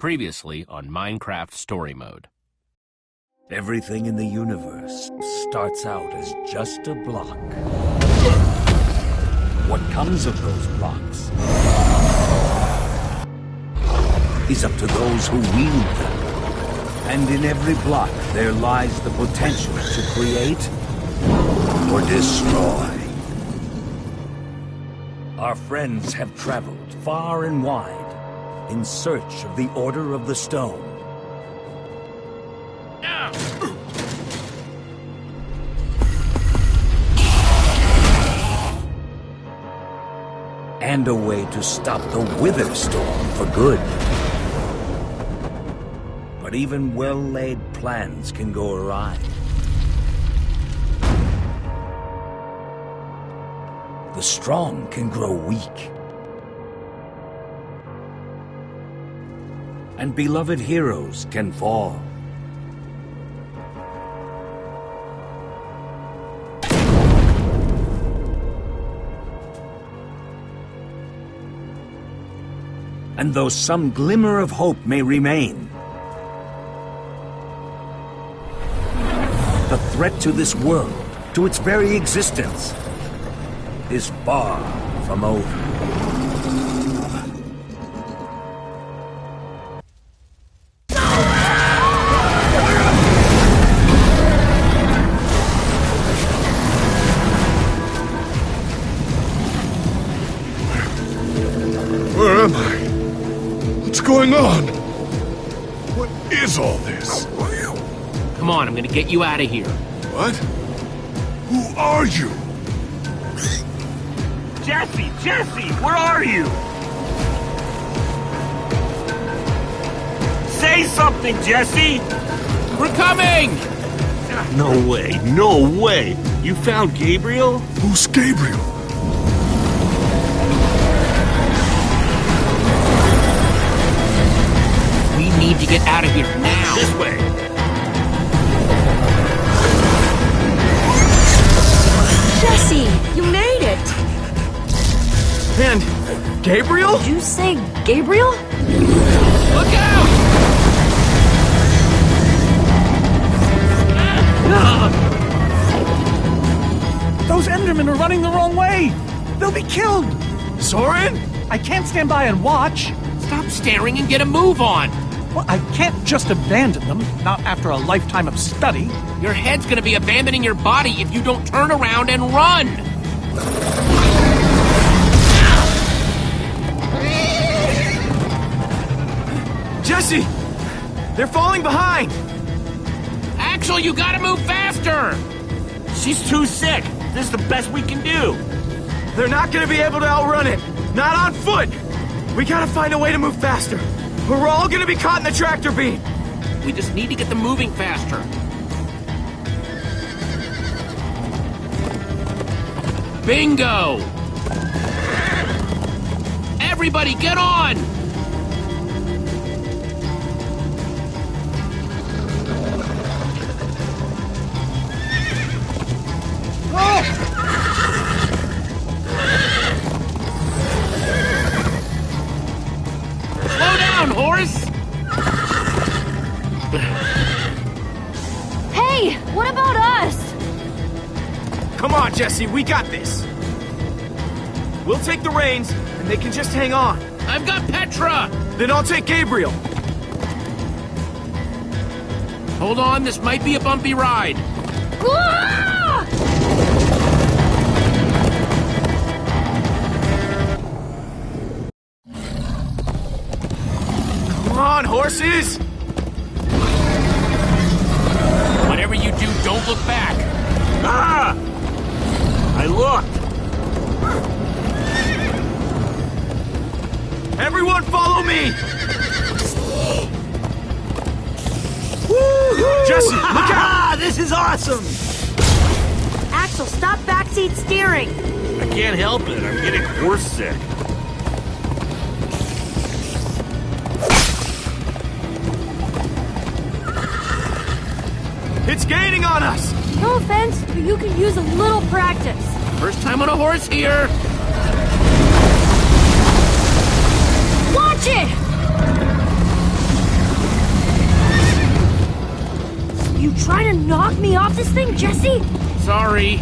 Previously on Minecraft Story Mode. Everything in the universe starts out as just a block. What comes of those blocks is up to those who wield them. And in every block there lies the potential to create or destroy. Our friends have traveled far and wide in search of the Order of the Stone. And a way to stop the Wither Storm for good. But even well-laid plans can go awry. The strong can grow weak. And beloved heroes can fall. And though some glimmer of hope may remain, the threat to this world, to its very existence, is far from over. Where am I? What's going on? What is all this? Come on, I'm gonna get you out of here. What? Who are you? Jesse, where are you? Say something, Jesse! We're coming! No way! You found Gabriel? Who's Gabriel? We need to get out of here now. This way! Jesse, you made it! And Gabriel? Did you say Gabriel? Look out! Those Endermen are running the wrong way! They'll be killed! Soren? I can't stand by and watch. Stop staring and get a move on. Well, I can't just abandon them, not after a lifetime of study. Your head's gonna be abandoning your body if you don't turn around and run. Jesse! They're falling behind! Axel, you gotta move faster! She's too sick. This is the best we can do. They're not gonna be able to outrun it. Not on foot. We gotta find a way to move faster. Or we're all gonna be caught in the tractor beam. We just need to get them moving faster. Bingo! Everybody get on! Slow down, horse! Hey, what about us? Come on, Jesse, we got this. We'll take the reins, and they can just hang on. I've got Petra! Then I'll take Gabriel. Hold on, this might be a bumpy ride. Ah! Come on, horses! Whatever you do, don't look back. Ah! I looked. Everyone follow me! Woo-hoo! Jesse, look out! This is awesome! Axel, stop backseat steering! I can't help it. I'm getting horse sick. It's gaining on us! No offense, but you could use a little practice. First time on a horse here. Watch it! You trying to knock me off this thing, Jesse? Sorry.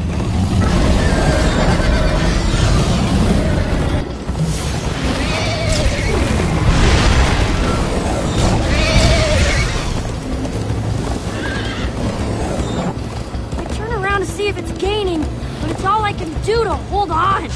I turn around to see if it's gaining, but it's all I can do to hold on.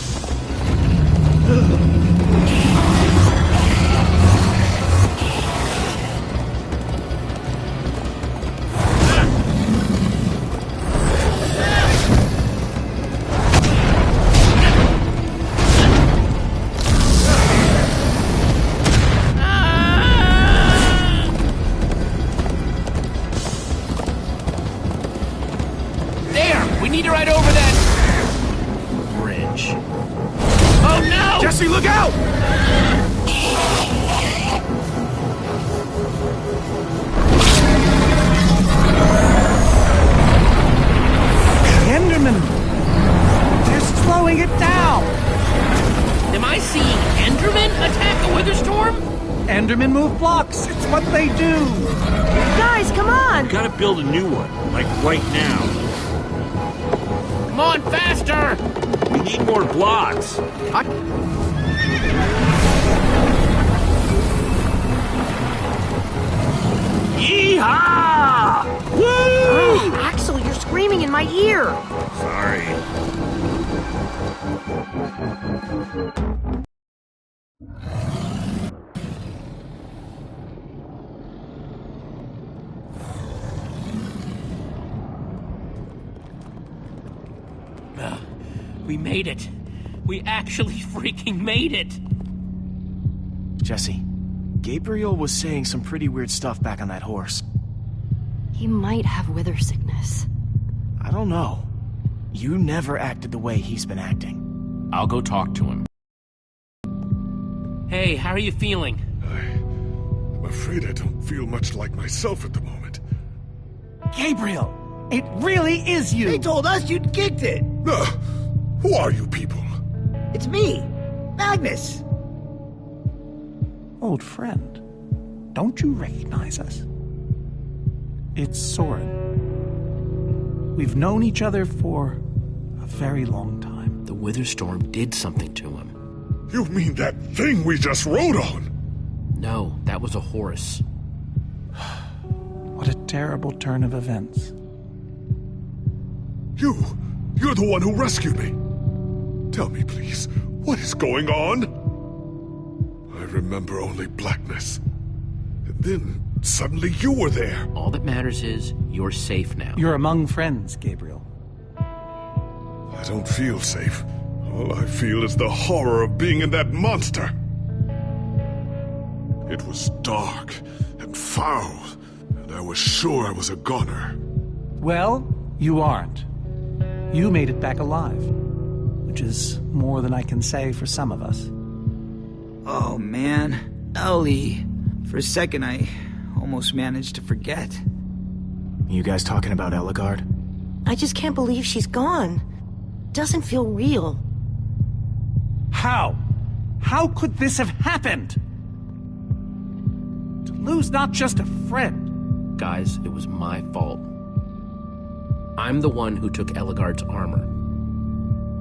We need to ride over that bridge. Oh no! Jesse, look out! Enderman! They're slowing it down! Am I seeing Enderman attack a Wither Storm? Endermen move blocks. It's what they do. Guys, come on! Gotta build a new one, like right now. Come on, faster! We need more blocks. Yeehaw! Woo! Oh, Axel, you're screaming in my ear. Sorry. We made it. We actually freaking made it. Jesse, Gabriel was saying some pretty weird stuff back on that horse. He might have wither sickness. I don't know. You never acted the way he's been acting. I'll go talk to him. Hey, how are you feeling? I'm afraid I don't feel much like myself at the moment. Gabriel, it really is you. They told us you'd kicked it. Who are you people? It's me, Magnus. Old friend, don't you recognize us? It's Soren. We've known each other for a very long time. The Wither Storm did something to him. You mean that thing we just rode on? No, that was a horse. What a terrible turn of events. You're the one who rescued me. Tell me, please, what is going on? I remember only blackness. And then, suddenly you were there. All that matters is you're safe now. You're among friends, Gabriel. I don't feel safe. All I feel is the horror of being in that monster. It was dark and foul, and I was sure I was a goner. Well, you aren't. You made it back alive, which is more than I can say for some of us. Oh, man. Ellie. For a second, I almost managed to forget. You guys talking about Ellegaard? I just can't believe she's gone. Doesn't feel real. How? How could this have happened? To lose not just a friend. Guys, it was my fault. I'm the one who took Ellegaard's armor.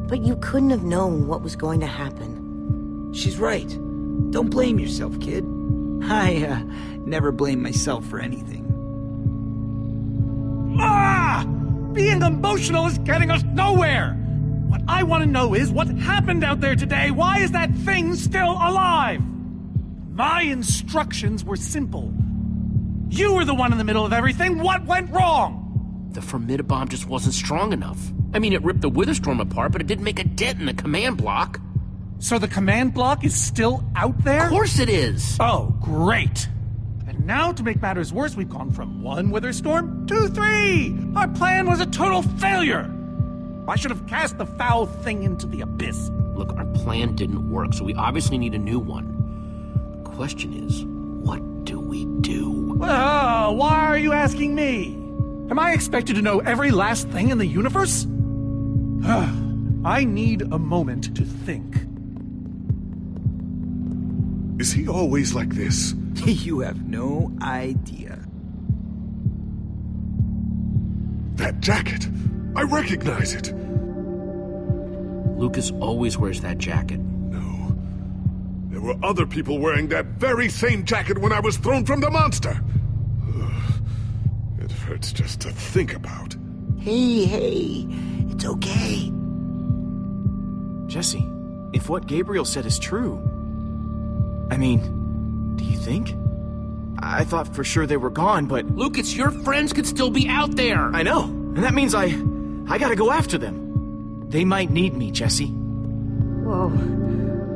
But you couldn't have known what was going to happen. She's right. Don't blame yourself, kid. I, never blame myself for anything. Ah! Being emotional is getting us nowhere! What I want to know is what happened out there today? Why is that thing still alive? My instructions were simple. You were the one in the middle of everything. What went wrong? The Formidabomb just wasn't strong enough. I mean, it ripped the Witherstorm apart, but it didn't make a dent in the command block. So the command block is still out there? Of course it is! Oh, great. And now, to make matters worse, we've gone from 1 Witherstorm to 3! Our plan was a total failure! I should have cast the foul thing into the abyss. Look, our plan didn't work, so we obviously need a new one. The question is, what do we do? Well, why are you asking me? Am I expected to know every last thing in the universe? I need a moment to think. Is he always like this? You have no idea. That jacket! I recognize it! Lucas always wears that jacket. No. There were other people wearing that very same jacket when I was thrown from the monster! Ugh. It hurts just to think about. Hey, it's okay. Jesse, if what Gabriel said is true... I mean, do you think? I thought for sure they were gone, but... Lucas, your friends could still be out there! I know, and that means I gotta go after them. They might need me, Jesse. Whoa.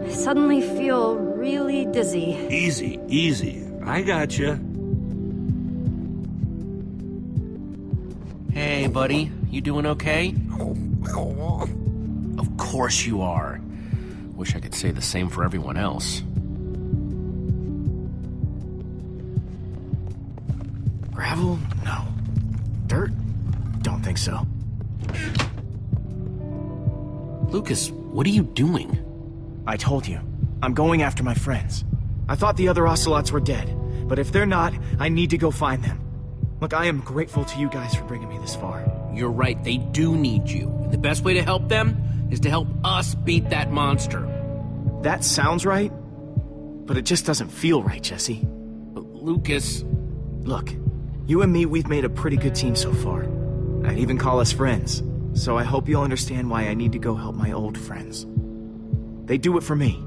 I suddenly feel really dizzy. Easy, easy. I gotcha. Hey, buddy. You doing okay? Of course you are. Wish I could say the same for everyone else. Gravel? No. Dirt? Don't think so. Lucas, what are you doing? I told you. I'm going after my friends. I thought the other Ocelots were dead, but if they're not, I need to go find them. Look, I am grateful to you guys for bringing me this far. You're right, they do need you. And the best way to help them is to help us beat that monster. That sounds right, but it just doesn't feel right, Jesse. But Lucas... Look, you and me, we've made a pretty good team so far. I'd even call us friends. So I hope you'll understand why I need to go help my old friends. They do it for me.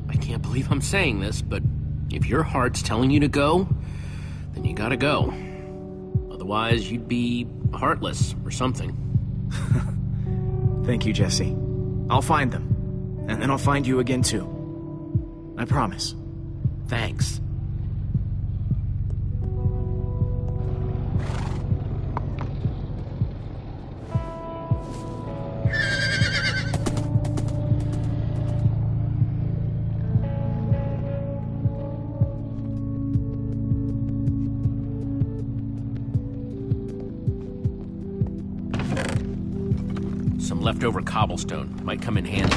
I can't believe I'm saying this, but if your heart's telling you to go, then you gotta go. Otherwise, you'd be heartless or something. Thank you, Jesse. I'll find them. And then I'll find you again, too. I promise. Thanks. Some leftover cobblestone might come in handy.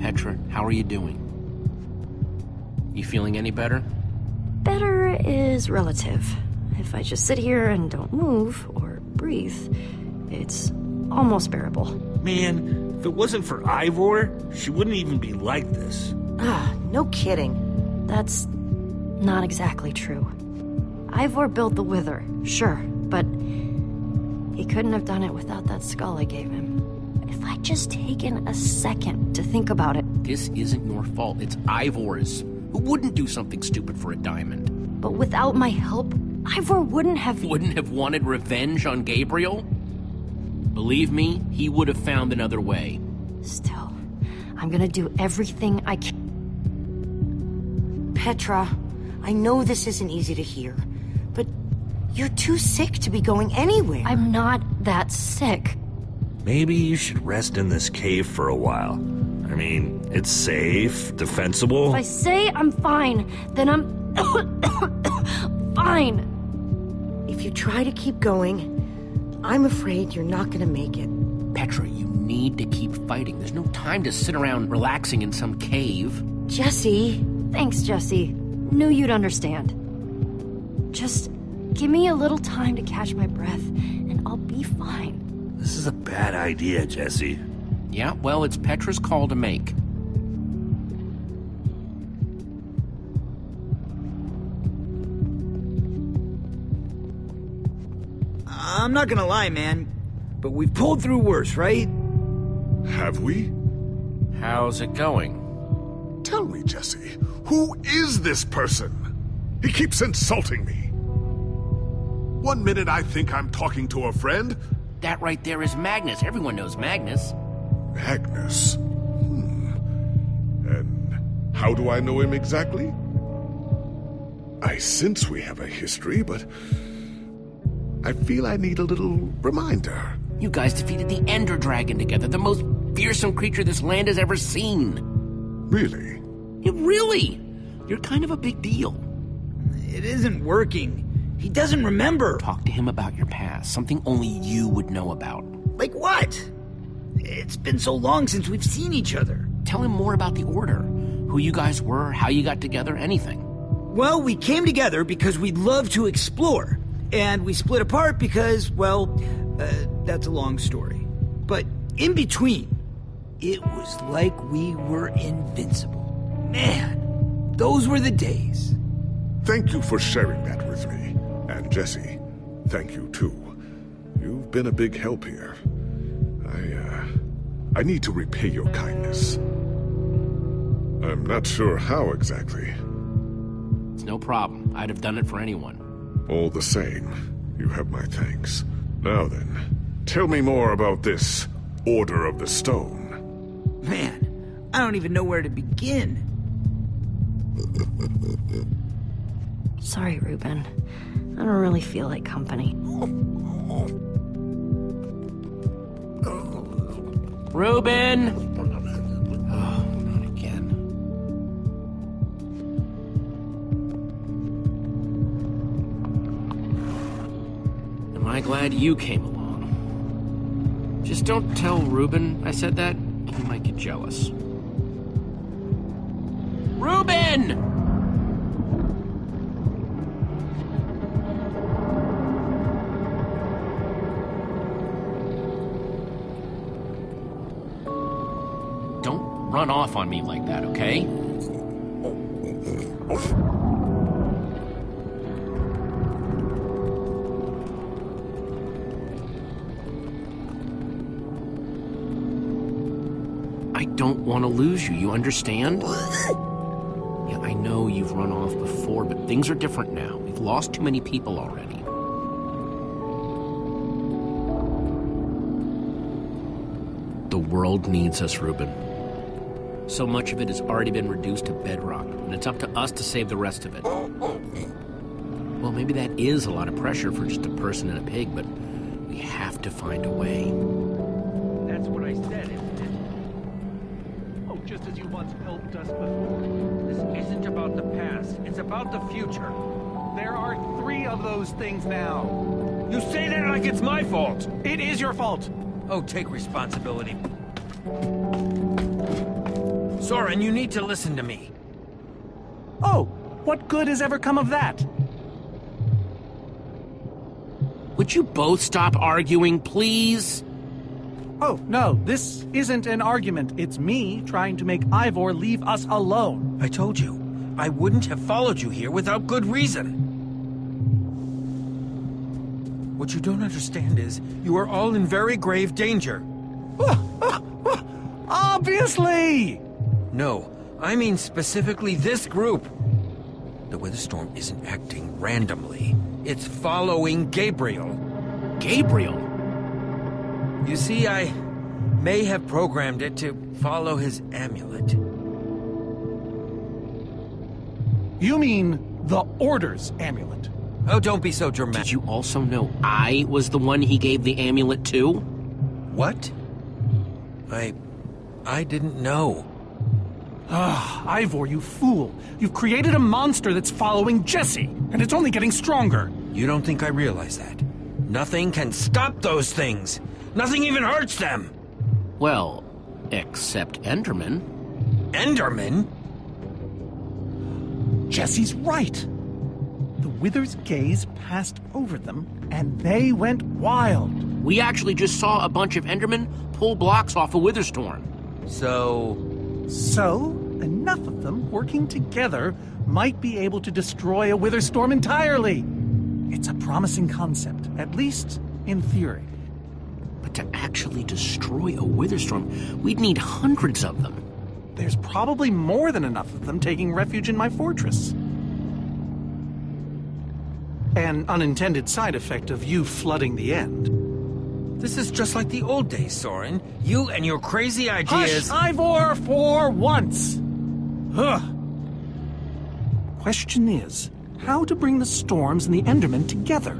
Petra, how are you doing? You feeling any better? Better is relative. If I just sit here and don't move or breathe, it's almost bearable. Man, if it wasn't for Ivor, she wouldn't even be like this. No kidding. That's not exactly true. Ivor built the Wither, sure, but he couldn't have done it without that skull I gave him. If I'd just taken a second to think about it. This isn't your fault, it's Ivor's. Who wouldn't do something stupid for a diamond? But without my help, Ivor wouldn't have... Wouldn't have wanted revenge on Gabriel? Believe me, he would have found another way. Still, I'm gonna do everything I can. Petra, I know this isn't easy to hear, but you're too sick to be going anywhere. I'm not that sick. Maybe you should rest in this cave for a while. I mean, it's safe, defensible. If I say I'm fine, then I'm fine. If you try to keep going, I'm afraid you're not gonna make it. Petra, you need to keep fighting. There's no time to sit around relaxing in some cave. Jesse! Thanks, Jesse. Knew you'd understand. Just give me a little time to catch my breath, and I'll be fine. This is a bad idea, Jesse. Yeah, well, it's Petra's call to make. I'm not gonna lie, man, but we've pulled through worse, right? Have we? How's it going? Tell me, Jesse, who is this person? He keeps insulting me. One minute I think I'm talking to a friend. That right there is Magnus. Everyone knows Magnus. Magnus? And how do I know him exactly? I sense we have a history, but I feel I need a little reminder. You guys defeated the Ender Dragon together, the most fearsome creature this land has ever seen. Really? Really? You're kind of a big deal. It isn't working. He doesn't remember. Talk to him about your past, something only you would know about. Like what? It's been so long since we've seen each other. Tell him more about the Order. Who you guys were, how you got together, anything. Well, we came together because we'd love to explore. And we split apart because, well, that's a long story. But in between, it was like we were invincible. Man, those were the days. Thank you for sharing that with me. And Jesse, thank you too. You've been a big help here. I need to repay your kindness. I'm not sure how exactly. It's no problem. I'd have done it for anyone. All the same, you have my thanks. Now then, tell me more about this Order of the Stone. Man, I don't even know where to begin. Sorry, Reuben. I don't really feel like company. Reuben! Oh, not again. Am I glad you came along? Just don't tell Reuben I said that. He might get jealous. Reuben! Run off on me like that, okay? I don't want to lose you, you understand? Yeah, I know you've run off before, but things are different now. We've lost too many people already. The world needs us, Reuben. So much of it has already been reduced to bedrock, and it's up to us to save the rest of it. Well, maybe that is a lot of pressure for just a person and a pig, but we have to find a way. That's what I said, isn't it? Oh, just as you once helped us before. This isn't about the past, it's about the future. There are 3 of those things now. You say that like it's my fault! It is your fault. Oh, take responsibility. Soren, you need to listen to me. Oh, what good has ever come of that? Would you both stop arguing, please? Oh, no, this isn't an argument. It's me trying to make Ivor leave us alone. I told you, I wouldn't have followed you here without good reason. What you don't understand is, you are all in very grave danger. Obviously! No, I mean specifically this group. The Witherstorm isn't acting randomly. It's following Gabriel. Gabriel? You see, I may have programmed it to follow his amulet. You mean the Order's amulet? Oh, don't be so dramatic. Did you also know I was the one he gave the amulet to? What? I didn't know. Ivor, you fool. You've created a monster that's following Jesse, and it's only getting stronger. You don't think I realize that? Nothing can stop those things. Nothing even hurts them. Well, except Enderman. Enderman? Jesse's right. The Wither's gaze passed over them, and they went wild. We actually just saw a bunch of Endermen pull blocks off a Witherstorm. So, enough of them working together might be able to destroy a Witherstorm entirely. It's a promising concept, at least in theory. But to actually destroy a Witherstorm, we'd need hundreds of them. There's probably more than enough of them taking refuge in my fortress. An unintended side effect of you flooding the end. This is just like the old days, Soren. You and your crazy ideas... Hush, Ivor, for once! Ugh. Question is, how to bring the Storms and the Endermen together?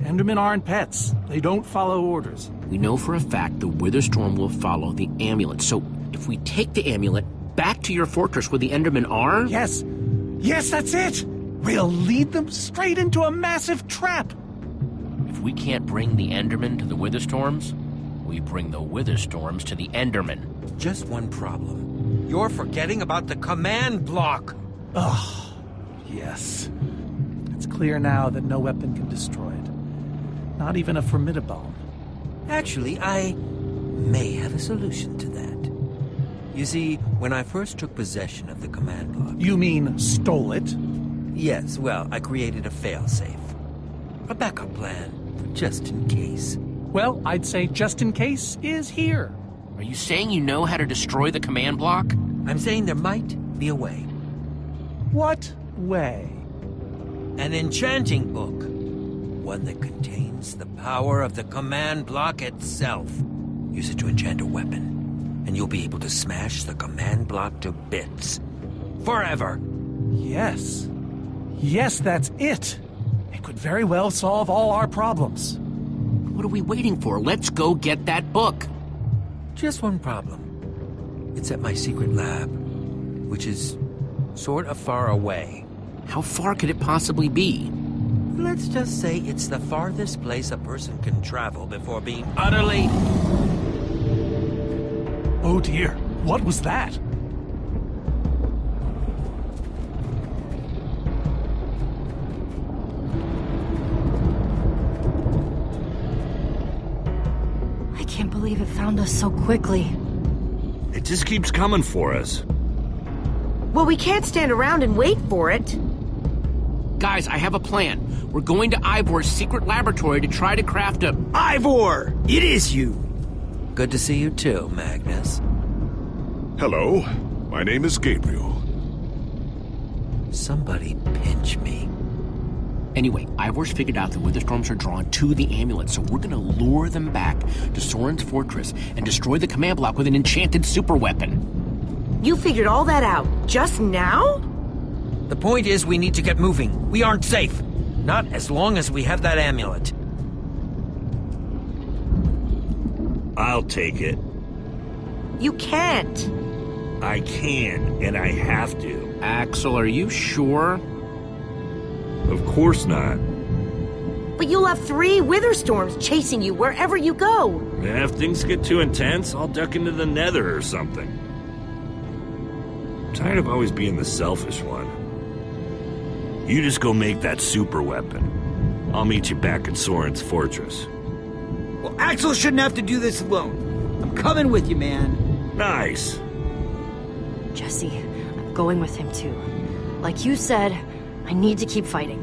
Endermen aren't pets. They don't follow orders. We know for a fact the Witherstorm will follow the amulet, so if we take the amulet back to your fortress where the Endermen are... Yes, that's it! We'll lead them straight into a massive trap! If we can't bring the Endermen to the Witherstorms, we bring the Witherstorms to the Endermen. Just one problem. You're forgetting about the command block. Ugh, yes. It's clear now that no weapon can destroy it. Not even a formidable. Actually, I may have a solution to that. You see, when I first took possession of the command block... You mean stole it? Yes, well, I created a failsafe. A backup plan, for just in case. Well, I'd say just in case is here. Are you saying you know how to destroy the command block? I'm saying there might be a way. What way? An enchanting book. One that contains the power of the command block itself. Use it to enchant a weapon, and you'll be able to smash the command block to bits. Forever. Yes. Yes, that's it. It could very well solve all our problems. What are we waiting for? Let's go get that book. Just one problem. It's at my secret lab, which is sort of far away. How far could it possibly be? Let's just say it's the farthest place a person can travel before being utterly... Oh dear, what was that? I can't believe it found us so quickly. It just keeps coming for us. Well, we can't stand around and wait for it. Guys, I have a plan. We're going to Ivor's secret laboratory to try to craft a... Ivor! It is you! Good to see you too, Magnus. Hello, my name is Gabriel. Somebody pinch me. Anyway, Ivor's figured out the Witherstorms are drawn to the amulet, so we're gonna lure them back to Soren's fortress and destroy the command block with an enchanted superweapon. You figured all that out just now? The point is we need to get moving. We aren't safe. Not as long as we have that amulet. I'll take it. You can't. I can, and I have to. Axel, are you sure? Of course not. But you'll have 3 Witherstorms chasing you wherever you go. And if things get too intense, I'll duck into the nether or something. I'm tired of always being the selfish one. You just go make that super weapon. I'll meet you back at Soren's fortress. Well, Axel shouldn't have to do this alone. I'm coming with you, man. Nice. Jesse, I'm going with him too. Like you said, I need to keep fighting.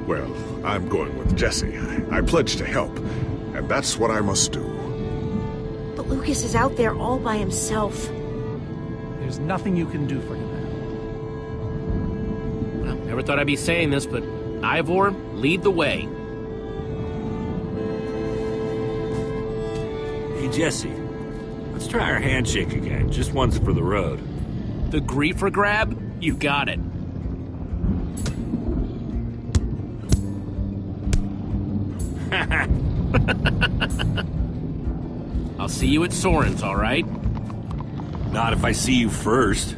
Well, I'm going with Jesse. I pledge to help, and that's what I must do. But Lucas is out there all by himself. There's nothing you can do for him now. Well, never thought I'd be saying this, but Ivor, lead the way. Hey, Jesse. Let's try our handshake again, just once for the road. The griefer grab? You got it. I'll see you at Soren's, all right? Not if I see you first.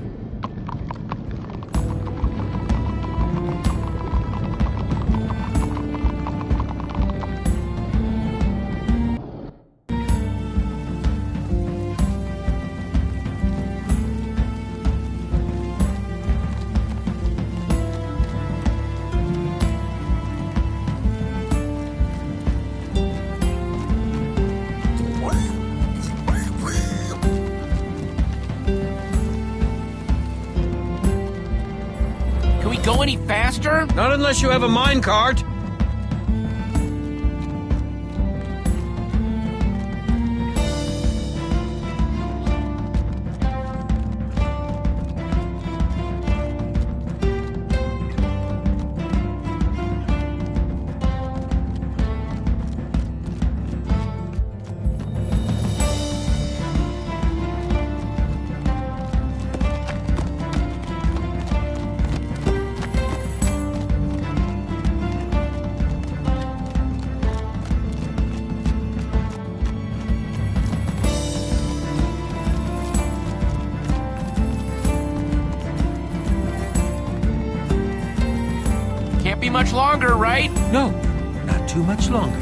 Go any faster? Not unless you have a minecart. Much longer, right? No, not too much longer.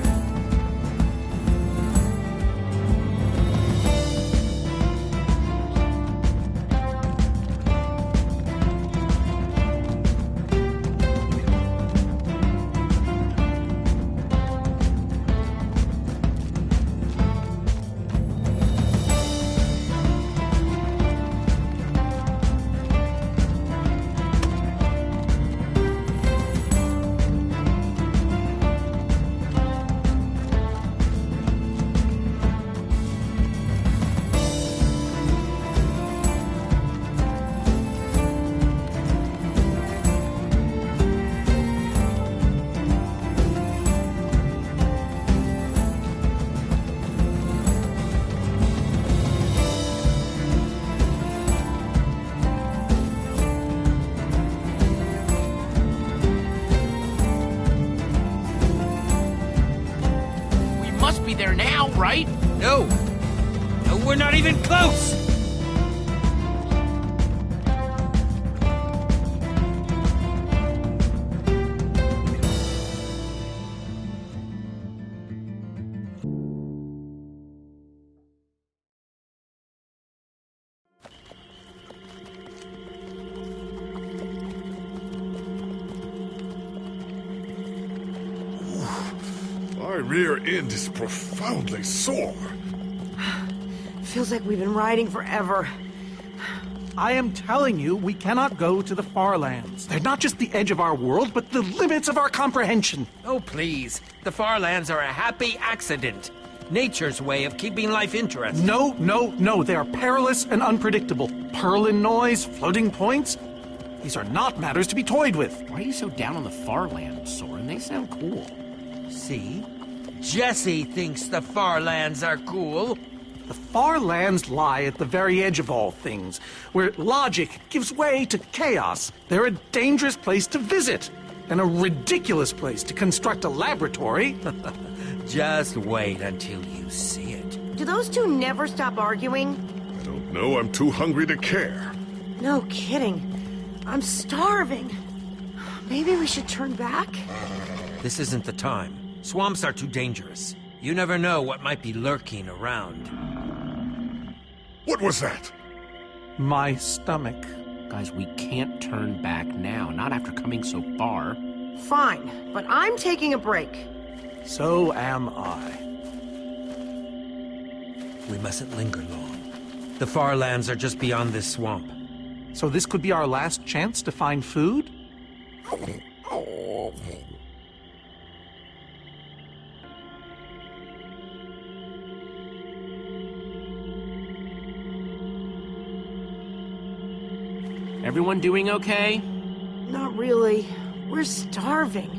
yourself, right? No. No, we're not even close. My rear end is profoundly sore. Feels like we've been riding forever. I am telling you, we cannot go to the far lands. They're not just the edge of our world, but the limits of our comprehension. Oh, please. The far lands are a happy accident. Nature's way of keeping life interesting. No. They are perilous and unpredictable. Purlin noise, floating points. These are not matters to be toyed with. Why are you so down on the far lands, Soren? They sound cool. See? Jesse thinks the far lands are cool. The far lands lie at the very edge of all things, where logic gives way to chaos. They're a dangerous place to visit, and a ridiculous place to construct a laboratory. Just wait until you see it. Do those two never stop arguing? I don't know. I'm too hungry to care. No kidding. I'm starving. Maybe we should turn back? This isn't the time. Swamps are too dangerous. You never know what might be lurking around. What was that? My stomach. Guys, we can't turn back now, not after coming so far. Fine, but I'm taking a break. So am I. We mustn't linger long. The far lands are just beyond this swamp. So this could be our last chance to find food? Everyone doing okay? Not really. We're starving.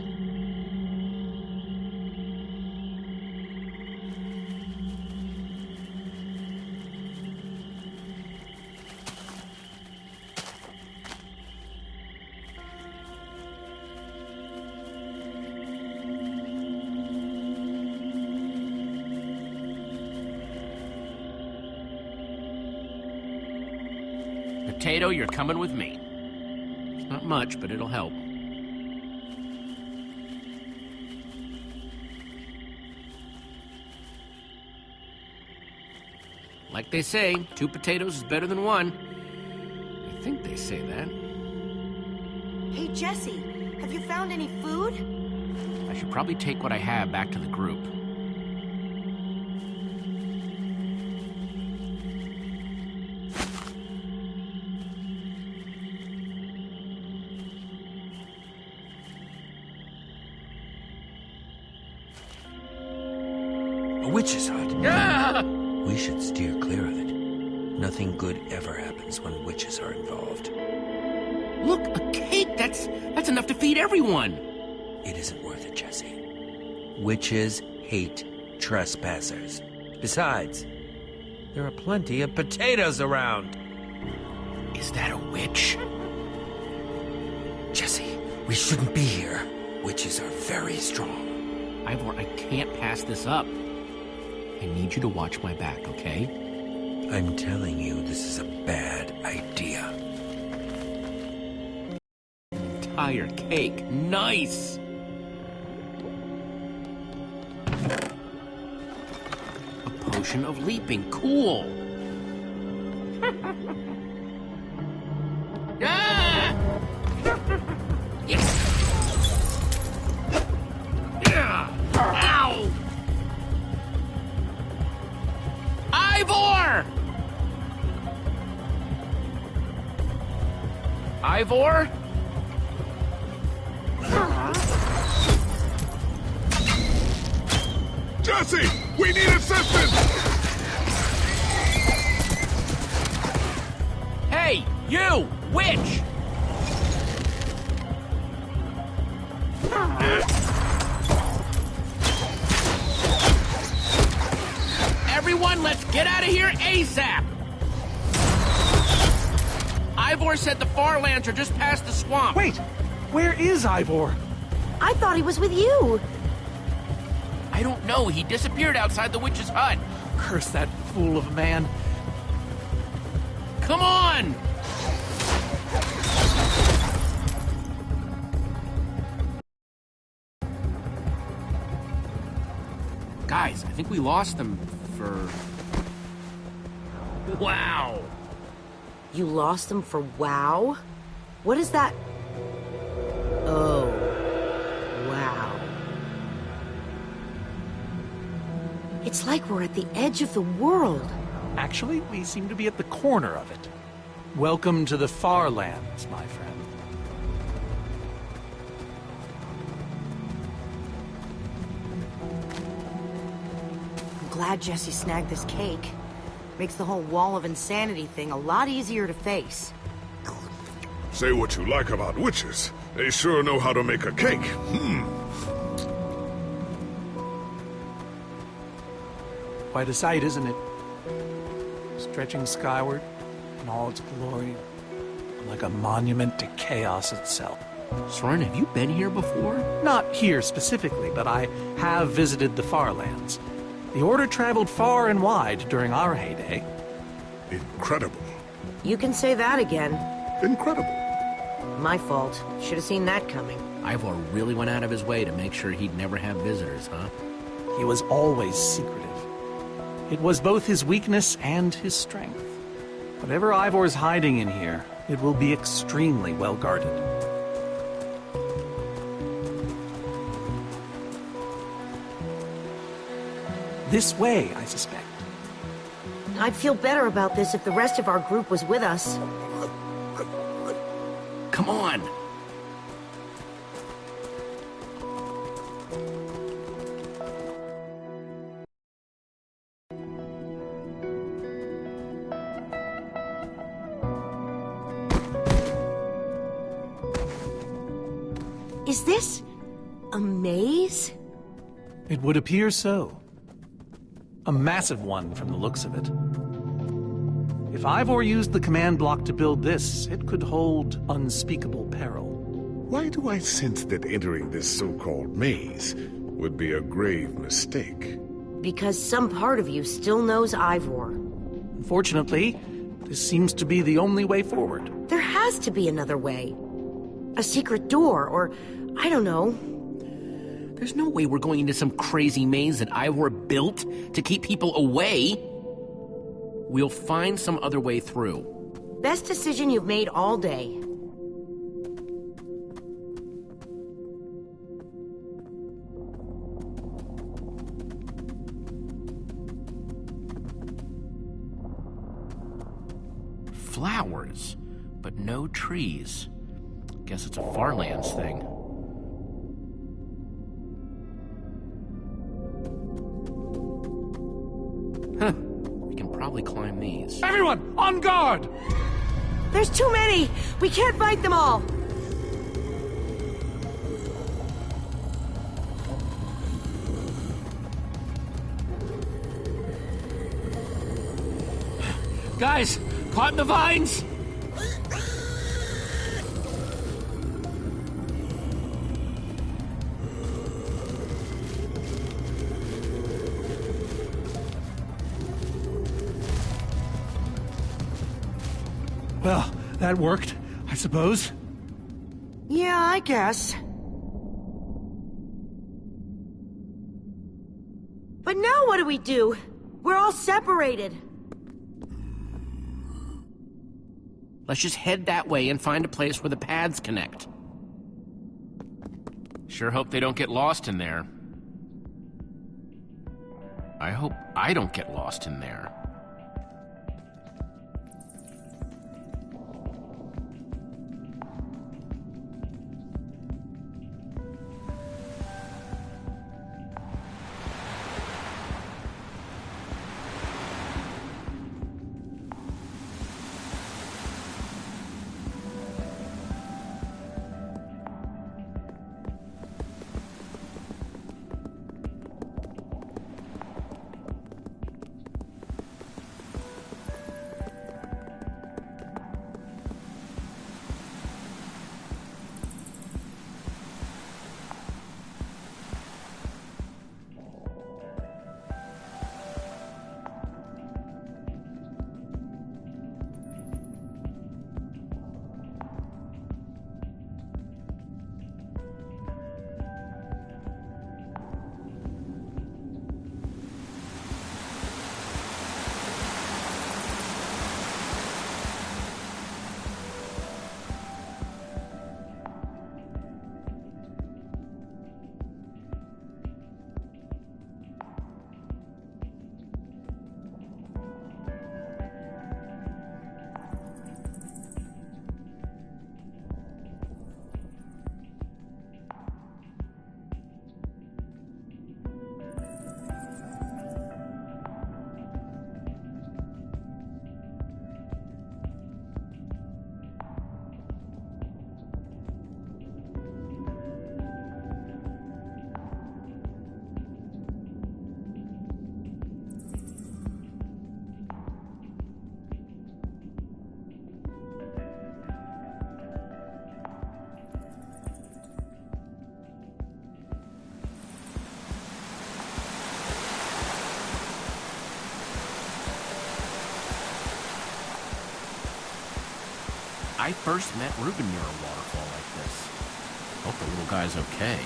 Potato, you're coming with me. It's not much, but it'll help. Like they say, 2 potatoes is better than 1. I think they say that. Hey, Jesse, have you found any food? I should probably take what I have back to the group. A witch's hut. Ah! We should steer clear of it. Nothing good ever happens when witches are involved. Look, a cake! That's enough to feed everyone! It isn't worth it, Jesse. Witches hate trespassers. Besides, there are plenty of potatoes around. Is that a witch? Jesse, we shouldn't be here. Witches are very strong. Ivor, I can't pass this up. I need you to watch my back, okay? I'm telling you, this is a bad idea. Entire cake. Nice! A potion of leaping. Cool! Ah! Yes! Yeah! Ow! Ivor! Ivor? Jesse! We need assistance! Hey, you! Witch! Everyone, let's get out of here ASAP! Ivor said the far lands are just past the swamp. Wait! Where is Ivor? I thought he was with you. I don't know. He disappeared outside the witch's hut. Curse that fool of a man. Come on! Guys, I think we lost them for... Wow! You lost them for WoW? What is that? Oh. Wow. It's like we're at the edge of the world. Actually, we seem to be at the corner of it. Welcome to the Far Lands, my friend. I'm glad Jesse snagged this cake. Makes the whole wall of insanity thing a lot easier to face. Say what you like about witches. They sure know how to make a cake. Quite a sight, isn't it? Stretching skyward in all its glory, like a monument to chaos itself. Soren, have you been here before? Not here specifically, but I have visited the Far Lands. The Order traveled far and wide during our heyday. Incredible. You can say that again. Incredible. My fault. Should have seen that coming. Ivor really went out of his way to make sure he'd never have visitors, huh? He was always secretive. It was both his weakness and his strength. Whatever Ivor's hiding in here, it will be extremely well guarded. This way, I suspect. I'd feel better about this if the rest of our group was with us. Come on! Is this a maze? It would appear so. A massive one from the looks of it. If Ivor used the command block to build this, it could hold unspeakable peril. Why do I sense that entering this so-called maze would be a grave mistake? Because some part of you still knows Ivor. Unfortunately, this seems to be the only way forward. There has to be another way. A secret door, or I don't know. There's no way we're going into some crazy maze that Ivor built to keep people away. We'll find some other way through. Best decision you've made all day. Flowers, but no trees. Guess it's a Farlands thing. Huh. We can probably climb these. Everyone, on guard! There's too many! We can't fight them all! Guys, caught in the vines! Well, that worked, I suppose. Yeah, I guess. But now what do we do? We're all separated. Let's just head that way and find a place where the paths connect. Sure hope they don't get lost in there. I hope I don't get lost in there. I first met Reuben near a waterfall like this. Hope the little guy's okay.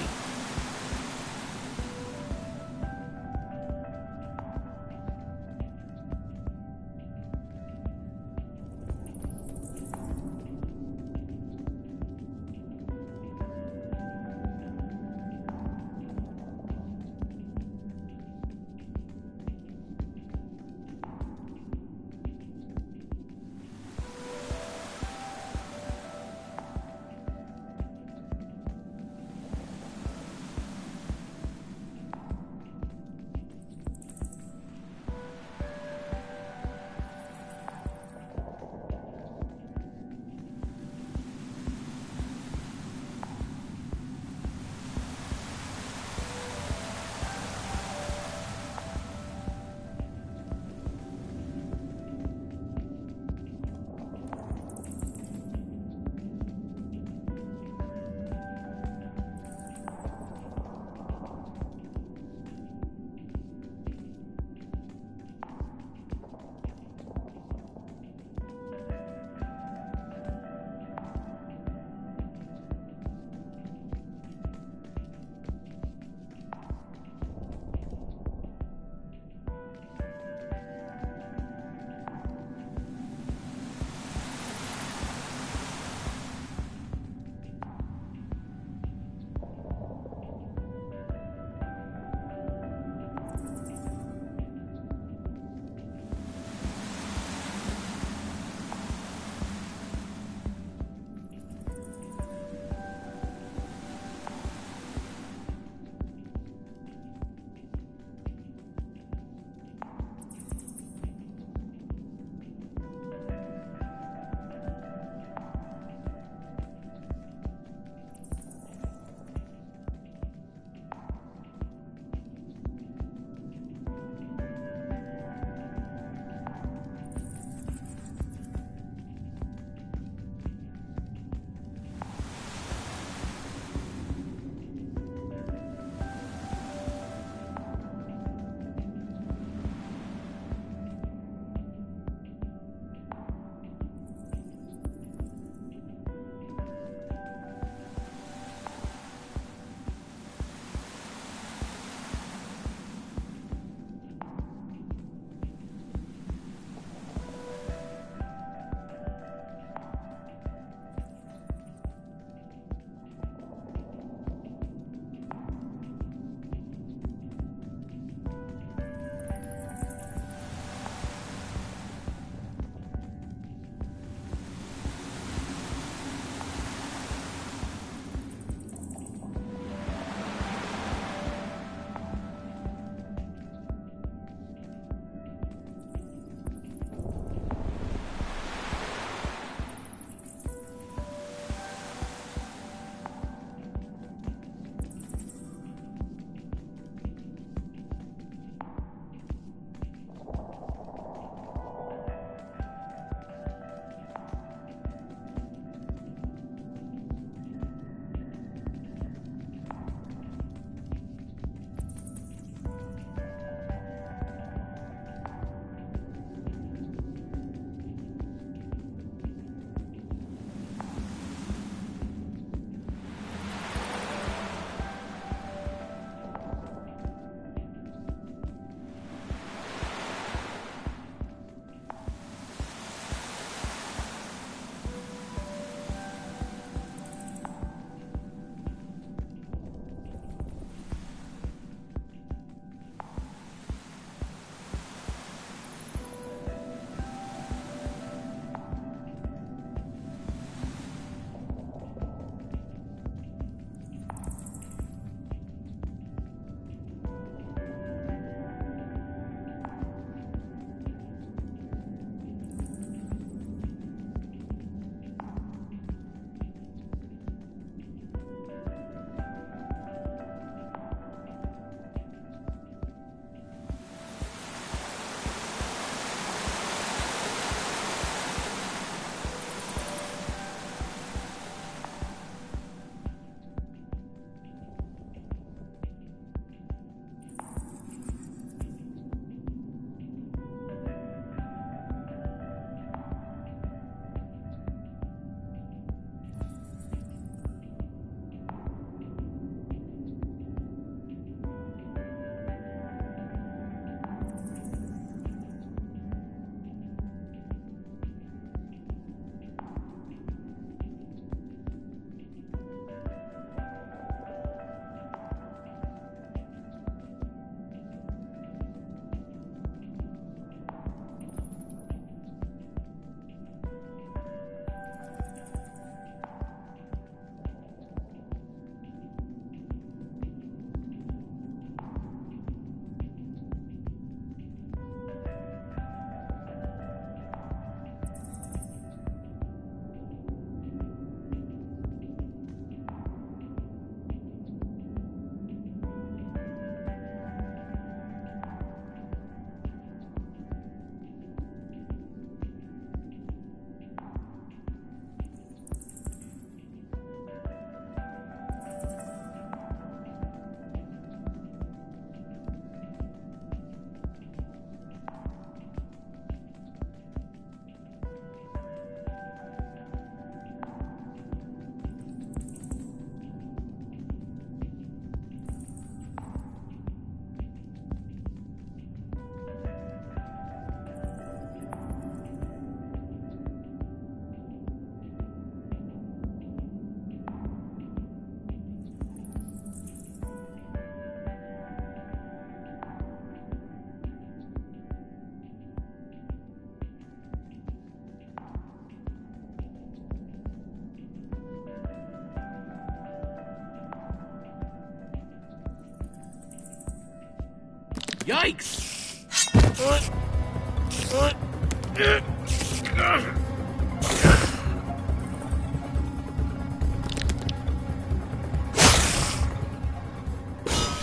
Yikes!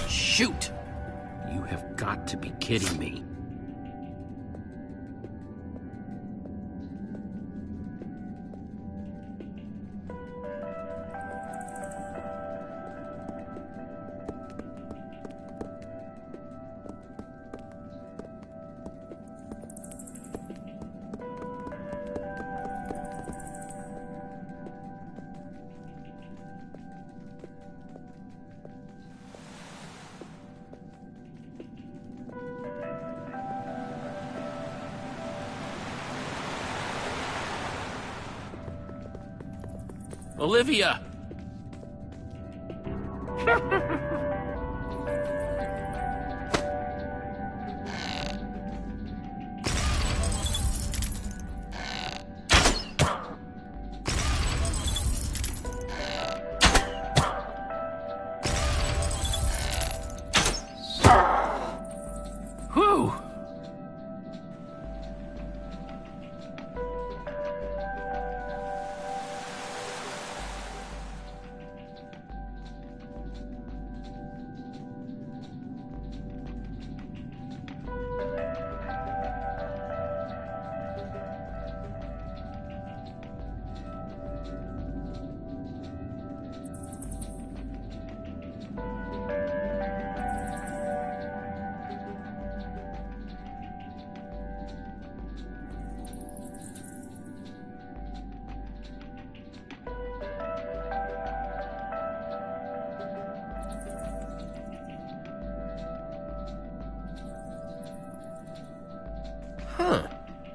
Shoot! You have got to be kidding me. Olivia! Whew! Huh.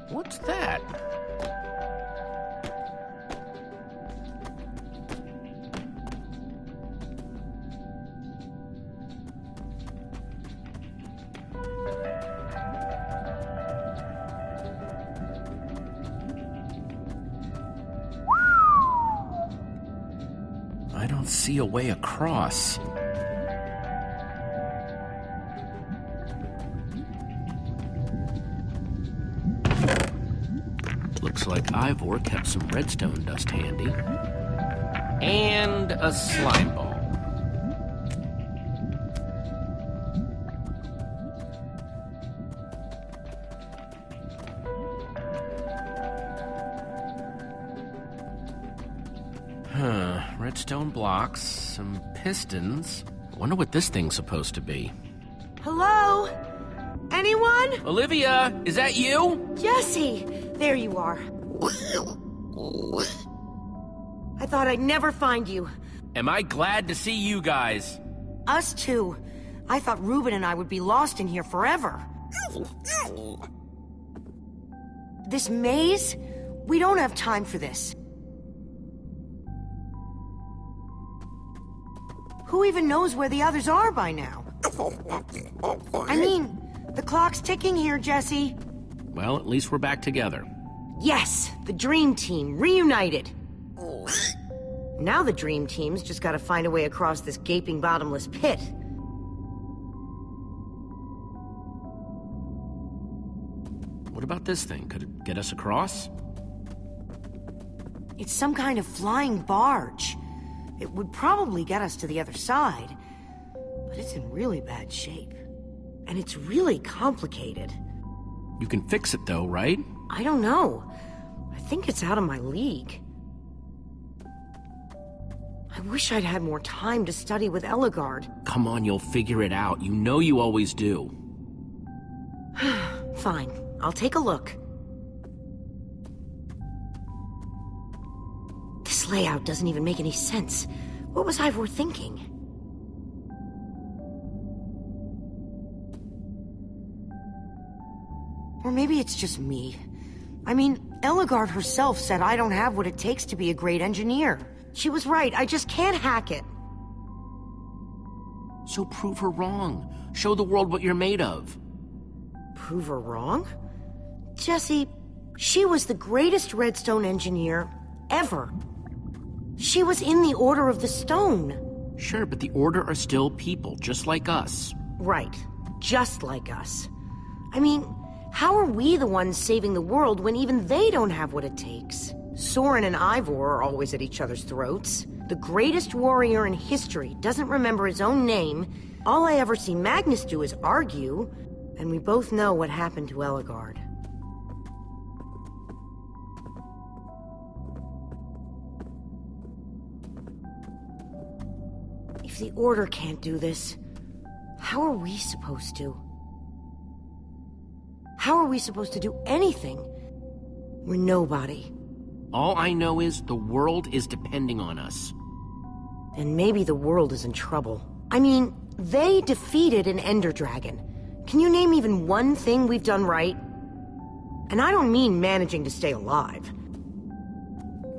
What's that? I don't see a way across. Looks like Ivor kept some redstone dust handy. And a slime ball. Redstone blocks, some pistons. Wonder what this thing's supposed to be. Hello? Anyone? Olivia, is that you? Jesse! There you are. I thought I'd never find you. Am I glad to see you guys? Us too. I thought Reuben and I would be lost in here forever. This maze? We don't have time for this. Who even knows where the others are by now? I mean, the clock's ticking here, Jesse. Well, at least we're back together. Yes, the Dream Team, reunited. Now the Dream Team's just gotta find a way across this gaping bottomless pit. What about this thing? Could it get us across? It's some kind of flying barge. It would probably get us to the other side. But it's in really bad shape. And it's really complicated. You can fix it though, right? I don't know. I think it's out of my league. I wish I'd had more time to study with Ellegaard. Come on, you'll figure it out. You know you always do. Fine, I'll take a look. This layout doesn't even make any sense. What was Ivor thinking? Or maybe it's just me. I mean, Ellegaard herself said I don't have what it takes to be a great engineer. She was right, I just can't hack it. So prove her wrong. Show the world what you're made of. Prove her wrong? Jesse, she was the greatest redstone engineer ever. She was in the Order of the Stone. Sure, but the Order are still people, just like us. Right. just like us. I mean, how are we the ones saving the world when even they don't have what it takes? Soren and Ivor are always at each other's throats. The greatest warrior in history doesn't remember his own name. All I ever see Magnus do is argue, and we both know what happened to Ellegaard. If the Order can't do this, how are we supposed to? How are we supposed to do anything? We're nobody. All I know is the world is depending on us. And maybe the world is in trouble. I mean, they defeated an Ender Dragon. Can you name even one thing we've done right? And I don't mean managing to stay alive.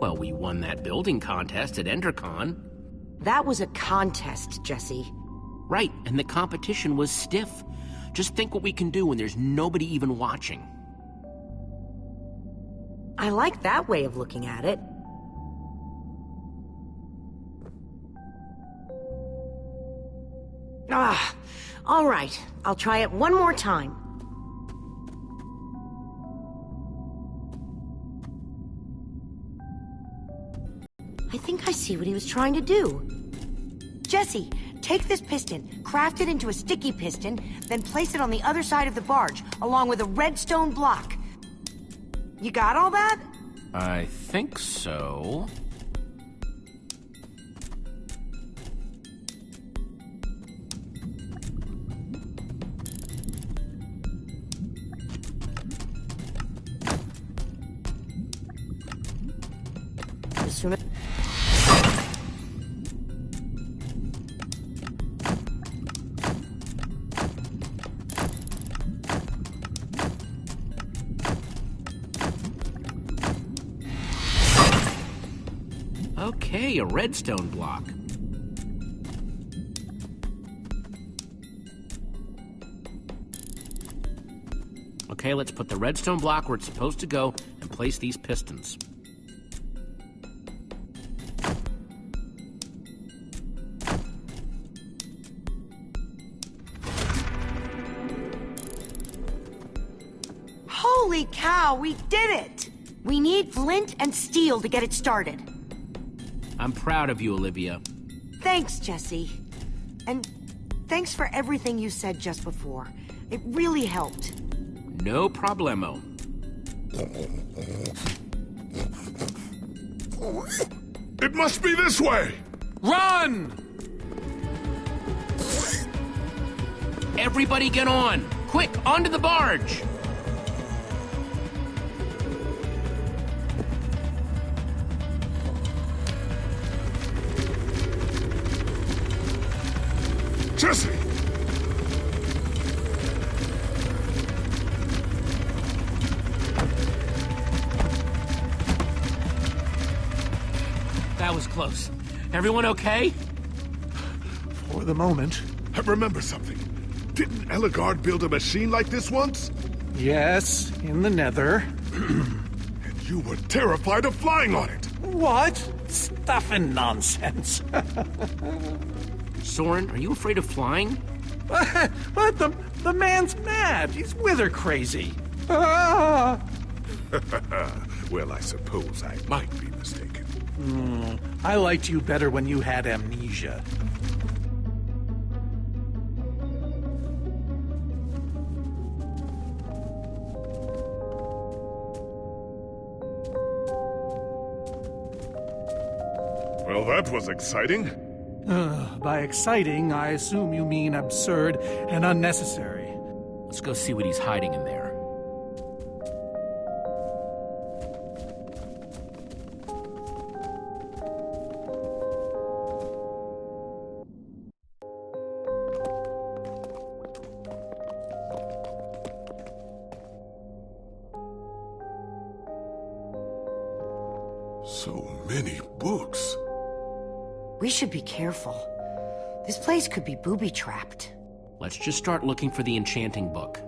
Well, we won that building contest at EnderCon. That was a contest, Jesse. Right, and the competition was stiff. Just think what we can do when there's nobody even watching. I like that way of looking at it. All right. I'll try it one more time. I think I see what he was trying to do. Jesse, take this piston, craft it into a sticky piston, then place it on the other side of the barge, along with a redstone block. You got all that? I think so. As soon as... Okay, a redstone block. Okay, let's put the redstone block where it's supposed to go and place these pistons. Holy cow, we did it! We need flint and steel to get it started. I'm proud of you, Olivia. Thanks, Jesse. And thanks for everything you said just before. It really helped. No problemo. It must be this way! Run! Everybody get on! Quick, onto the barge! Jesse! That was close. Everyone okay? For the moment. I remember something. Didn't Ellegaard build a machine like this once? Yes, in the Nether. And you were terrified of flying on it! What? Stuff and nonsense. Soren, are you afraid of flying? What? The man's mad. He's wither crazy. Ah! Well, I suppose I might be mistaken. I liked you better when you had amnesia. Well, that was exciting. By exciting, I assume you mean absurd and unnecessary. Let's go see what he's hiding in there. So many books. We should be careful. This place could be booby-trapped. Let's just start looking for the enchanting book.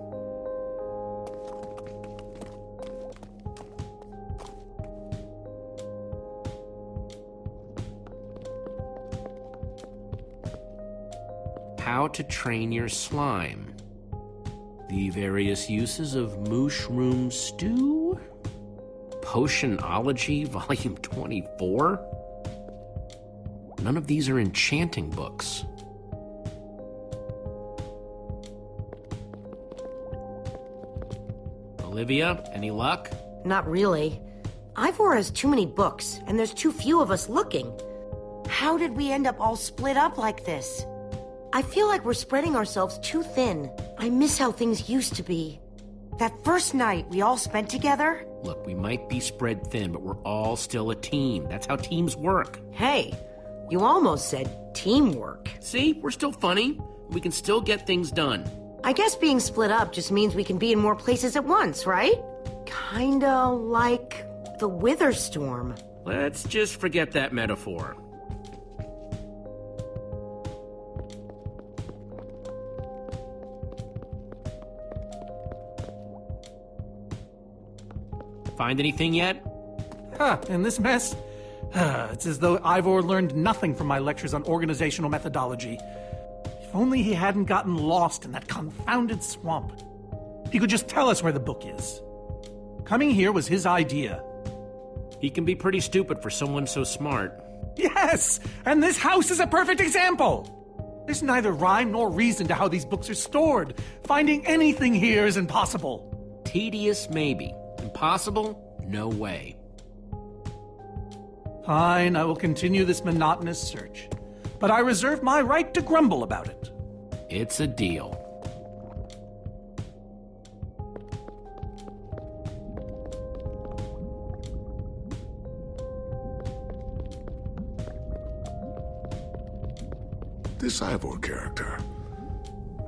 How to train your slime. The various uses of mushroom stew? Potionology, Volume 24? None of these are enchanting books. Olivia, any luck? Not really. Ivor has too many books, and there's too few of us looking. How did we end up all split up like this? I feel like we're spreading ourselves too thin. I miss how things used to be. That first night we all spent together? Look, we might be spread thin, but we're all still a team. That's how teams work. Hey, you almost said teamwork. See, we're still funny. We can still get things done. I guess being split up just means we can be in more places at once, right? Kinda like the Wither Storm. Let's just forget that metaphor. Find anything yet? In this mess? It's as though Ivor learned nothing from my lectures on organizational methodology. If only he hadn't gotten lost in that confounded swamp. He could just tell us where the book is. Coming here was his idea. He can be pretty stupid for someone so smart. Yes! And this house is a perfect example! There's neither rhyme nor reason to how these books are stored. Finding anything here is impossible. Tedious, maybe. Impossible? No way. Fine, I will continue this monotonous search. But I reserve my right to grumble about it. It's a deal. This Ivor character.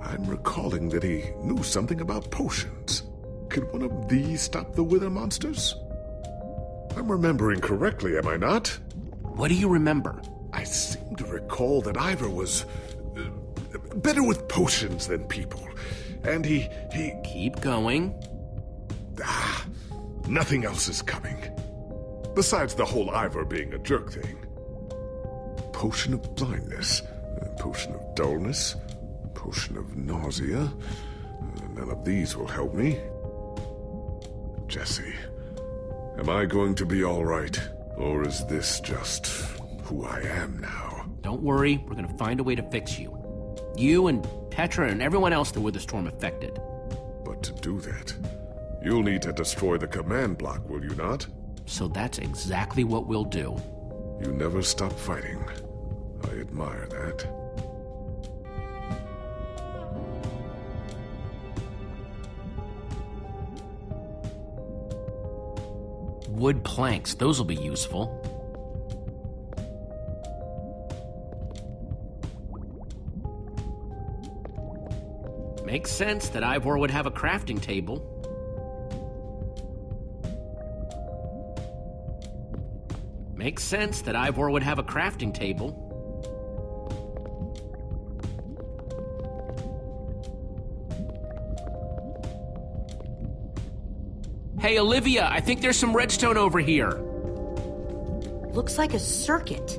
I'm recalling that he knew something about potions. Could one of these stop the Wither monsters? I'm remembering correctly, am I not? What do you remember? I seem to recall that Ivor was better with potions than people. And he... Keep going. Nothing else is coming. Besides the whole Ivor being a jerk thing. Potion of blindness, potion of dullness, potion of nausea. None of these will help me. Jesse, am I going to be all right? Or is this just who I am now? Don't worry, we're gonna find a way to fix you. You and Petra and everyone else that the storm affected. But to do that, you'll need to destroy the command block, will you not? So that's exactly what we'll do. You never stop fighting. I admire that. Wood planks, those will be useful. Makes sense that Ivor would have a crafting table. Makes sense that Ivor would have a crafting table. Hey, Olivia, I think there's some redstone over here. Looks like a circuit.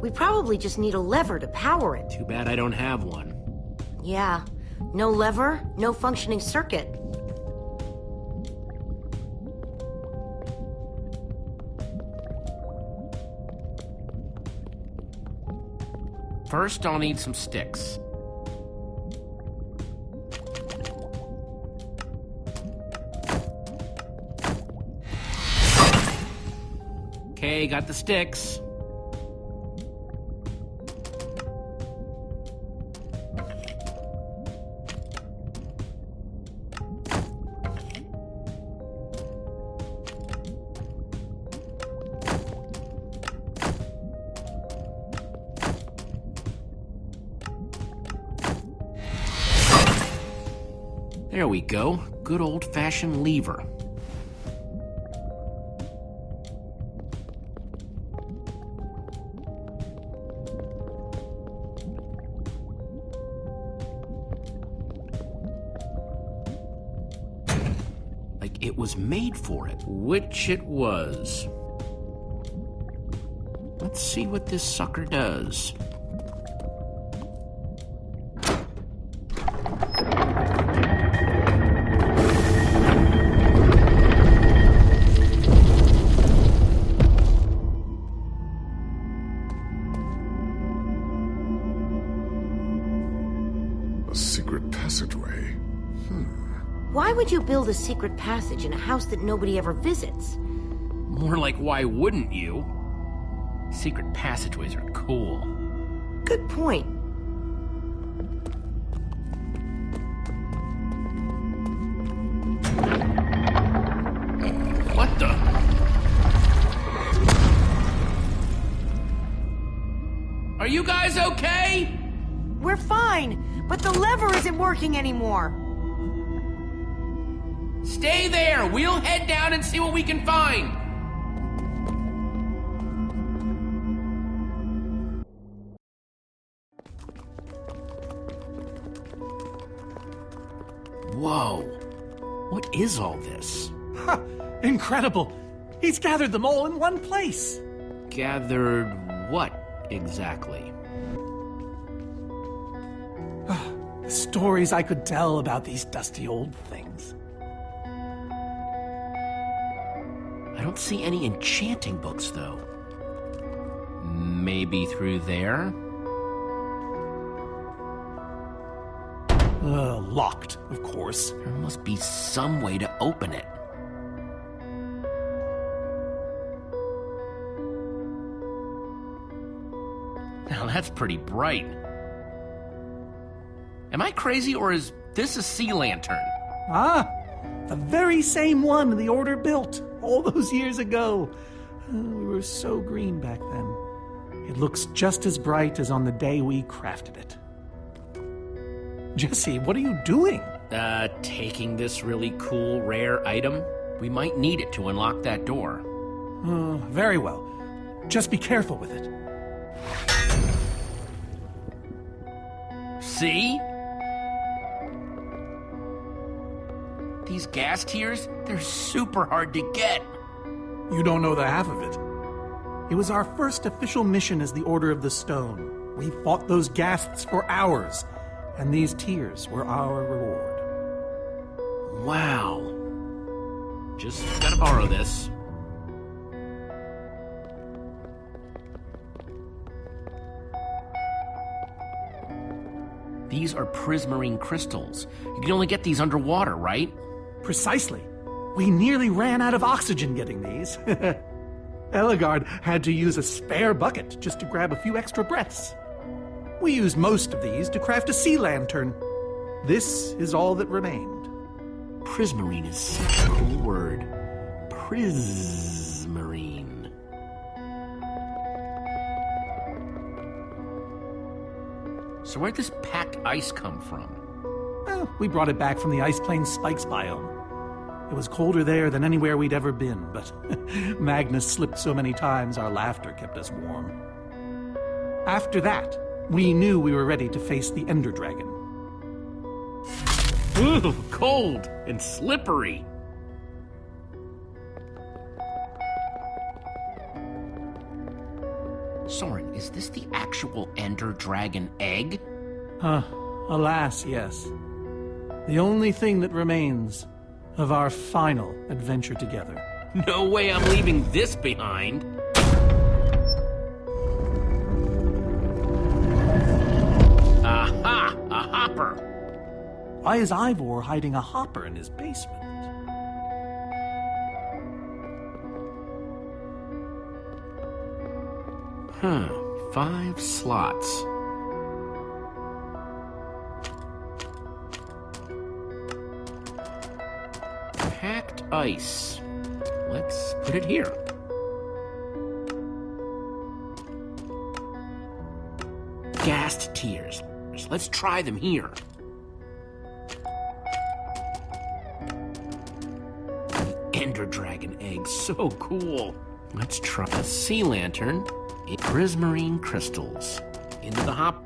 We probably just need a lever to power it. Too bad I don't have one. Yeah. No lever, no functioning circuit. First, I'll need some sticks. Okay, got the sticks. There we go. Good old-fashioned lever. Like it was made for it. Which it was. Let's see what this sucker does. passageway. Why would you build a secret passage in a house that nobody ever visits? More like, why wouldn't you? Secret passageways are cool. Good point. What the? Are you guys okay? We're fine, but the lever isn't working anymore. Stay there! We'll head down and see what we can find! Whoa. What is all this? Ha! Incredible! He's gathered them all in one place! Gathered what, exactly? The stories I could tell about these dusty old things. I don't see any enchanting books, though. Maybe through there? Locked, of course. There must be some way to open it. Now that's pretty bright. Am I crazy, or is this a sea lantern? Ah, the very same one the Order built all those years ago. We were so green back then. It looks just as bright as on the day we crafted it. Jesse, what are you doing? Taking this really cool, rare item. We might need it to unlock that door. Very well. Just be careful with it. See? These gas tiers, they're super hard to get. You don't know the half of it. It was our first official mission as the Order of the Stone. We fought those ghasts for hours, and these tears were our reward. Wow. Just gotta borrow this. These are prismarine crystals. You can only get these underwater, right? Precisely. We nearly ran out of oxygen getting these. Ellegaard had to use a spare bucket just to grab a few extra breaths. We used most of these to craft a sea lantern. This is all that remained. Prismarine is such a cool word. Prismarine. So where'd this packed ice come from? Well, we brought it back from the Ice Plains Spikes biome. It was colder there than anywhere we'd ever been, but Magnus slipped so many times our laughter kept us warm. After that, we knew we were ready to face the Ender Dragon. Ooh, cold and slippery. Soren, is this the actual Ender Dragon egg? Alas, yes. The only thing that remains of our final adventure together. No way I'm leaving this behind. Aha! A hopper! Why is Ivor hiding a hopper in his basement? 5 slots. Packed ice. Let's put it here. Ghast tears. Let's try them here. The Ender Dragon egg, so cool. Let's try a sea lantern. Prismarine crystals. Into the hop.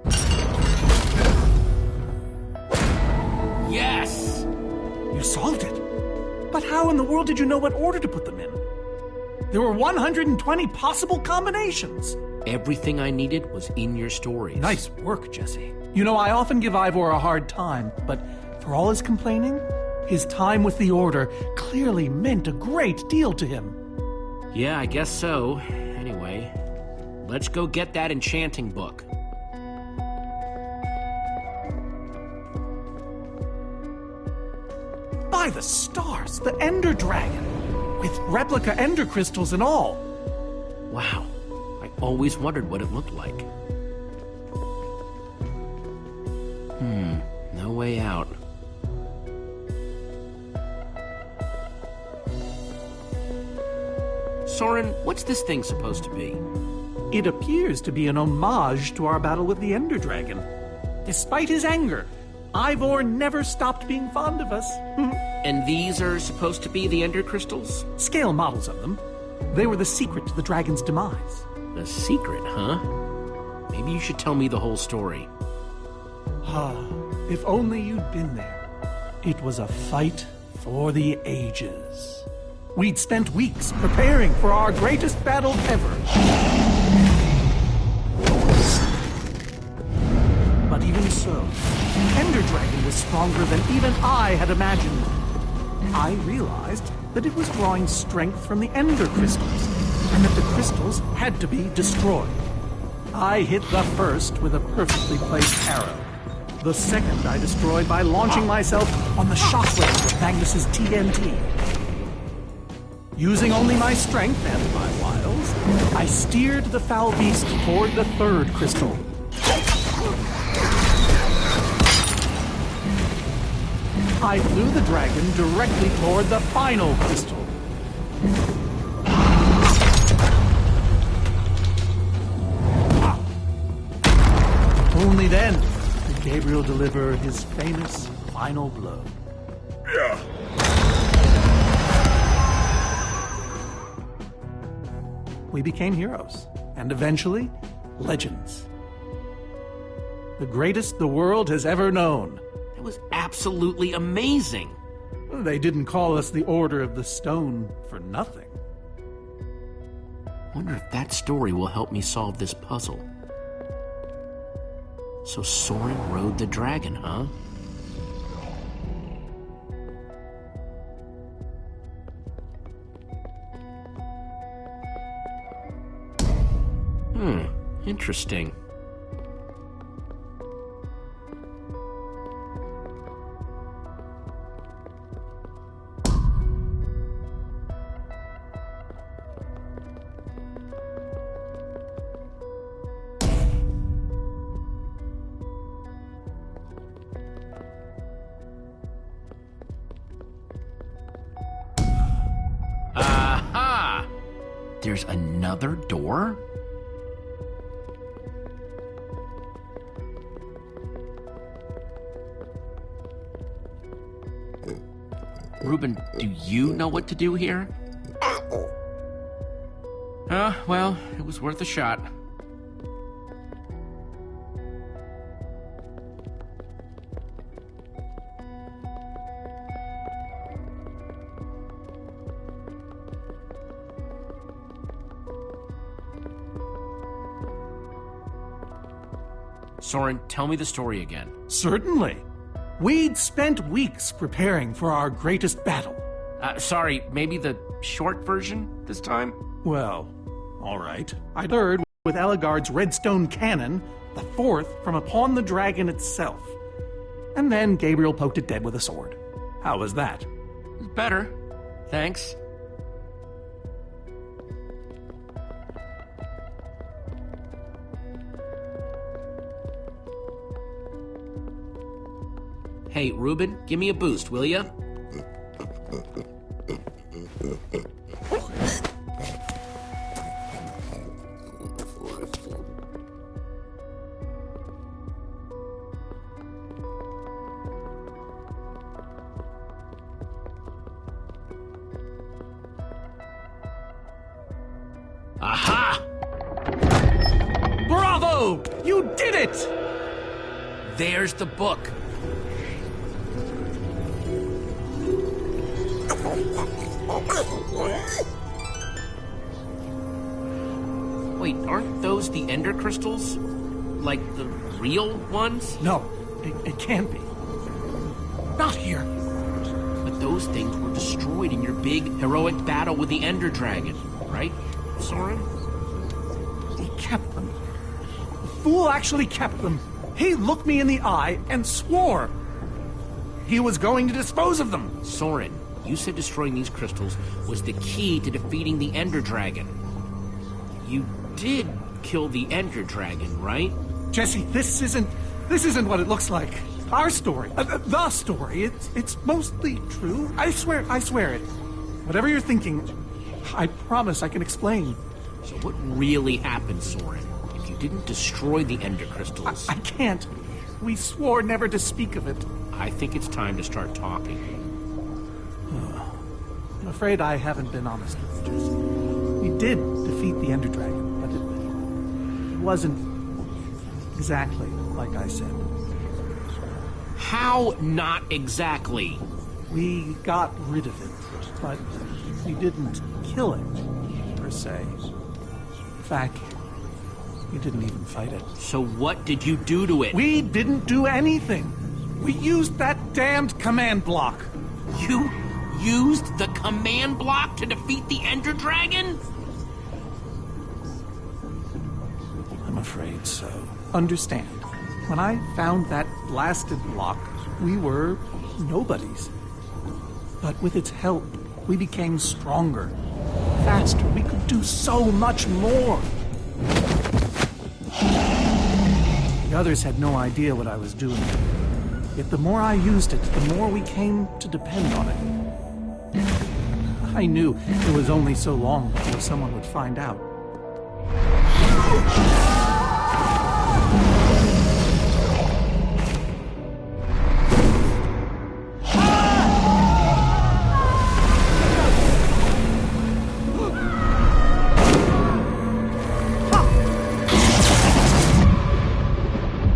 Yes! You solved it. But how in the world did you know what order to put them in? There were 120 possible combinations. Everything I needed was in your stories. Nice work, Jesse. You know, I often give Ivor a hard time, but for all his complaining, his time with the Order clearly meant a great deal to him. Yeah, I guess so. Anyway, let's go get that enchanting book. By the stars, the Ender Dragon, with replica Ender crystals and all. Wow. I always wondered what it looked like. No way out. Soren, what's this thing supposed to be? It appears to be an homage to our battle with the Ender Dragon. Despite his anger, Ivor never stopped being fond of us. And these are supposed to be the Ender crystals? Scale models of them. They were the secret to the dragon's demise. The secret, huh? Maybe you should tell me the whole story. If only you'd been there. It was a fight for the ages. We'd spent weeks preparing for our greatest battle ever. But even so, the Ender Dragon was stronger than even I had imagined. I realized that it was drawing strength from the Ender crystals, and that the crystals had to be destroyed. I hit the first with a perfectly placed arrow. The second I destroyed by launching myself on the shockwave of Magnus's TNT. Using only my strength and my wiles, I steered the foul beast toward the third crystal. I flew the dragon directly toward the final crystal. Only then did Gabriel deliver his famous final blow. Yeah. We became heroes, and eventually, legends. The greatest the world has ever known. That was absolutely amazing. They didn't call us the Order of the Stone for nothing. Wonder if that story will help me solve this puzzle. So Soren rode the dragon, huh? Interesting. Aha! There's another door? Reuben, do you know what to do here? Well, it was worth a shot. Soren, tell me the story again. Certainly. We'd spent weeks preparing for our greatest battle. Sorry, maybe the short version this time? Well, all right. I third with Ellegaard's redstone cannon, the fourth from upon the dragon itself. And then Gabriel poked it dead with a sword. How was that? Better. Thanks. Hey, Reuben, give me a boost, will ya? Aha! Bravo! You did it! There's the book. Wait, aren't those the Ender crystals? Like the real ones? No, it can't be. Not here. But those things were destroyed in your big, heroic battle with the Ender Dragon, right, Soren? He kept them. The fool actually kept them. He looked me in the eye and swore. He was going to dispose of them. Soren, you said destroying these crystals was the key to defeating the Ender Dragon. You did kill the Ender Dragon, right? Jesse, this isn't what it looks like. Our story, the story, it's mostly true. I swear it. Whatever you're thinking, I promise I can explain. So what really happened, Soren? If you didn't destroy the Ender Crystals... I can't. We swore never to speak of it. I think it's time to start talking. I'm afraid I haven't been honest with you, Jesse. We did defeat the Ender Dragon, but it wasn't exactly like I said. How not exactly? We got rid of it, but we didn't kill it, per se. In fact, we didn't even fight it. So what did you do to it? We didn't do anything. We used that damned command block. You used the command block to defeat the Ender Dragon? I'm afraid so. Understand, when I found that blasted block, we were nobodies. But with its help, we became stronger, faster. We could do so much more. The others had no idea what I was doing. Yet the more I used it, the more we came to depend on it. I knew it was only so long before someone would find out.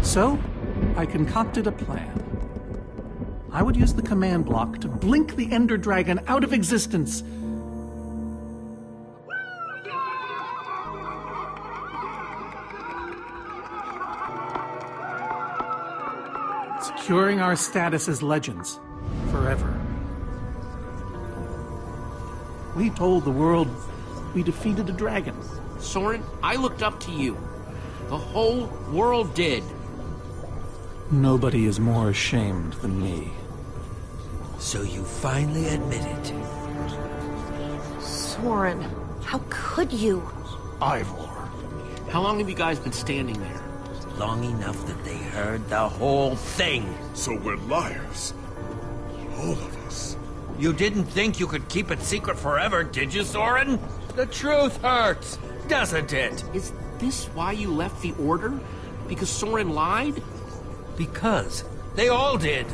So, I concocted a plan. I would use the command block to blink the Ender Dragon out of existence. Securing our status as legends forever. We told the world we defeated a dragon. Soren, I looked up to you. The whole world did. Nobody is more ashamed than me. So you finally admit it. Soren, how could you? Ivor. How long have you guys been standing there? Long enough that they heard the whole thing. So we're liars. All of us. You didn't think you could keep it secret forever, did you, Soren? The truth hurts, doesn't it? Is this why you left the Order? Because Soren lied? Because they all did.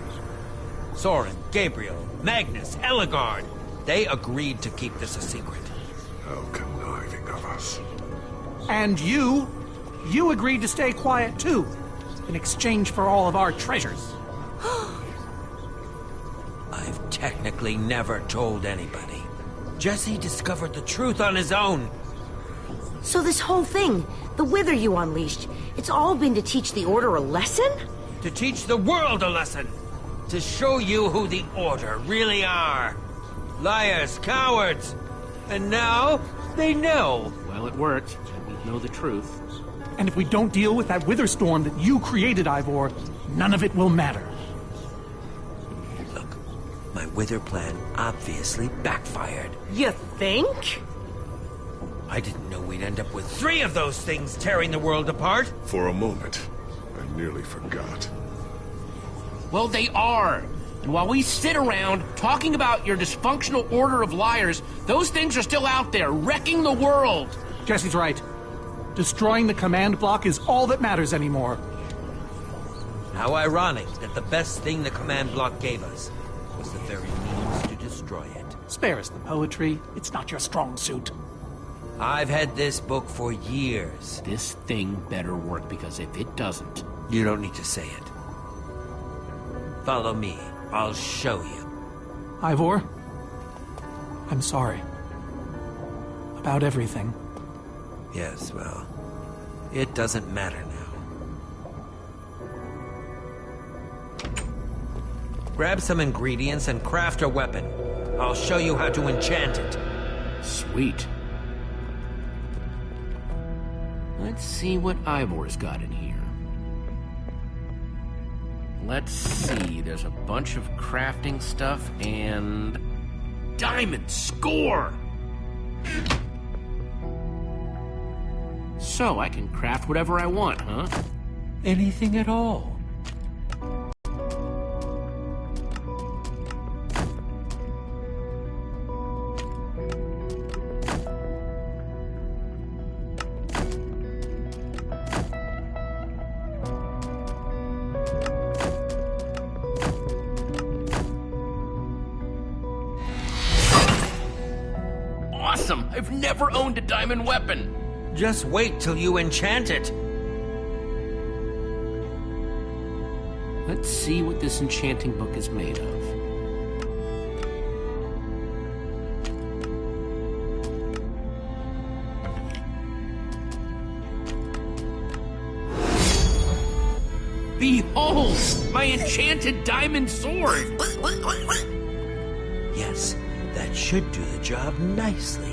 Soren, Gabriel, Magnus, Ellegaard. They agreed to keep this a secret. How conniving of us. And you agreed to stay quiet too, in exchange for all of our treasures. I've technically never told anybody. Jesse discovered the truth on his own. So this whole thing, the Wither you unleashed, it's all been to teach the Order a lesson? To teach the world a lesson. To show you who the Order really are. Liars, cowards. And now, they know. Well, it worked. We know the truth. And if we don't deal with that Wither storm that you created, Ivor, none of it will matter. Look, my Wither plan obviously backfired. You think? I didn't know we'd end up with 3 of those things tearing the world apart. For a moment, I nearly forgot. Well, they are. And while we sit around talking about your dysfunctional Order of liars, those things are still out there, wrecking the world. Jesse's right. Destroying the command block is all that matters anymore. How ironic that the best thing the command block gave us was the very means to destroy it. Spare us the poetry. It's not your strong suit. I've had this book for years. This thing better work, because if it doesn't... You don't need to say it. Follow me. I'll show you. Ivor, I'm sorry. About everything. Yes, well, it doesn't matter now. Grab some ingredients and craft a weapon. I'll show you how to enchant it. Sweet. Let's see what Ivor's got in here. let's see. There's a bunch of crafting stuff and... Diamond! Score! So, I can craft whatever I want, huh? Anything at all. Awesome! I've never owned a diamond weapon! Just wait till you enchant it. Let's see what this enchanting book is made of. Behold! My enchanted diamond sword! Yes, that should do the job nicely.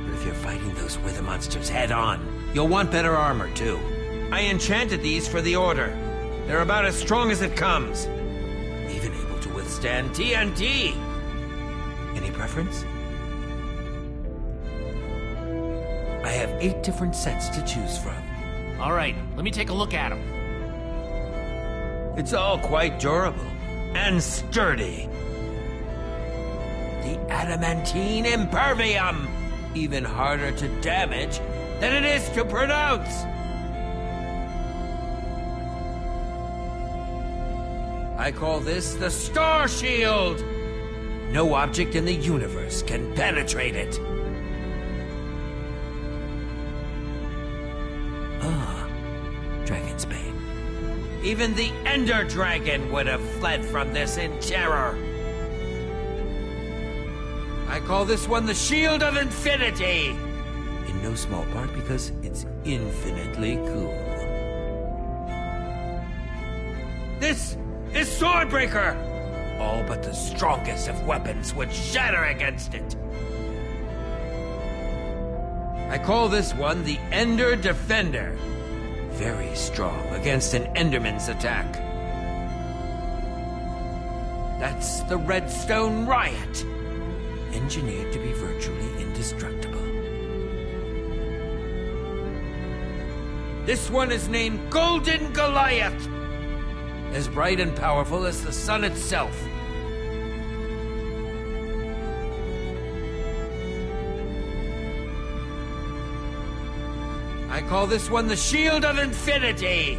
But if you're fighting those wither monsters head on, you'll want better armor, too. I enchanted these for the Order. They're about as strong as it comes. Even able to withstand TNT. Any preference? I have 8 different sets to choose from. All right, let me take a look at them. It's all quite durable and sturdy. The adamantine impervium! Even harder to damage than it is to pronounce! I call this the Star Shield! No object in the universe can penetrate it. Ah, Dragon's Bane. Even the Ender Dragon would have fled from this in terror. I call this one the Shield of Infinity! In no small part because it's infinitely cool. This is Swordbreaker! All but the strongest of weapons would shatter against it. I call this one the Ender Defender. Very strong against an Enderman's attack. That's the Redstone Riot. Engineered to be virtually indestructible. This one is named Golden Goliath. As bright and powerful as the sun itself. I call this one the Shield of Infinity.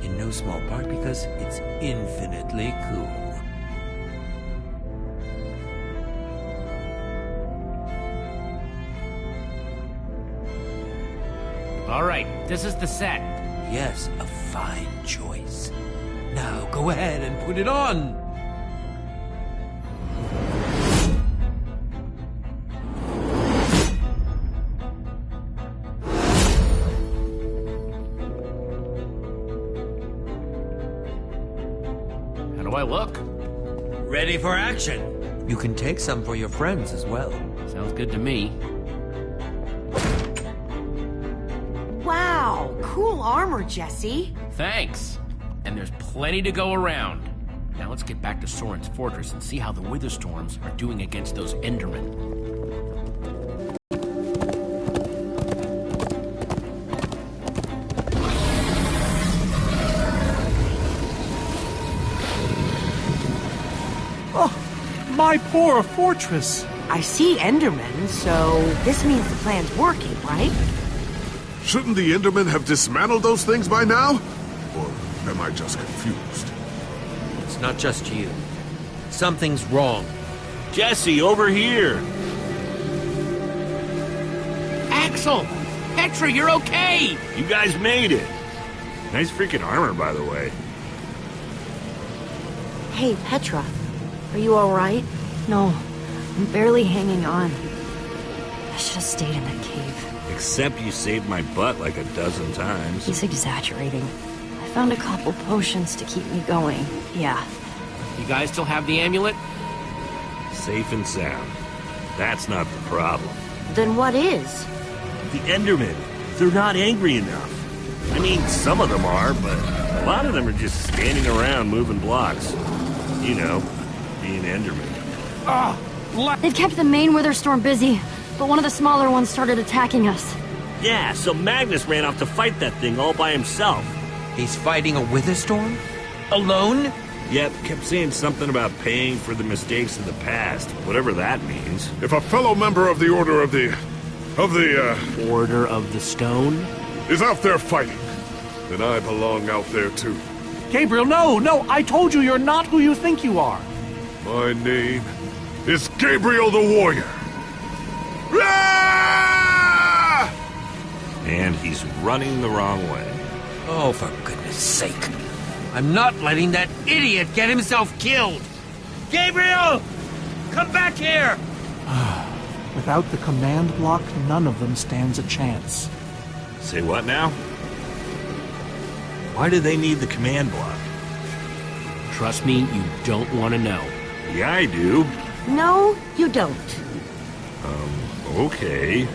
In no small part because it's infinitely cool. All right, this is the set. Yes, a fine choice. Now go ahead and put it on. How do I look? Ready for action. You can take some for your friends as well. Sounds good to me. Wow, cool armor, Jesse. Thanks. And there's plenty to go around. Now let's get back to Soren's fortress and see how the Witherstorms are doing against those Endermen. Oh, my poor fortress. I see Endermen, so this means the plan's working, right? Shouldn't the Endermen have dismantled those things by now? Or am I just confused? It's not just you. Something's wrong. Jesse, over here! Axel! Petra, you're okay! You guys made it! Nice freaking armor, by the way. Hey, Petra. Are you alright? No, I'm barely hanging on. I should have stayed in that cave. Except you saved my butt like a dozen times. He's exaggerating. I found a couple potions to keep me going. Yeah. You guys still have the amulet? Safe and sound. That's not the problem. Then what is? The Endermen. They're not angry enough. I mean, some of them are, but A lot of them are just standing around moving blocks. You know, being Endermen. They've kept the main Wither Storm busy, but one of the smaller ones started attacking us. Yeah, so Magnus ran off to fight that thing all by himself. He's fighting a Wither Storm? Alone? Yep, kept saying something about paying for the mistakes of the past, whatever that means. If a fellow member of the Order of the Order of the Stone? is out there fighting, then I belong out there too. Gabriel, no, I told you you're not who you think you are. My name is Gabriel the Warrior. Ah! And he's running the wrong way. Oh, for goodness sake. I'm not letting that idiot get himself killed! Gabriel! Come back here! Without the command block, none of them stands a chance. Say what now? Why do they need the command block? Trust me, you don't want to know. Yeah, I do. No, you don't. Okay.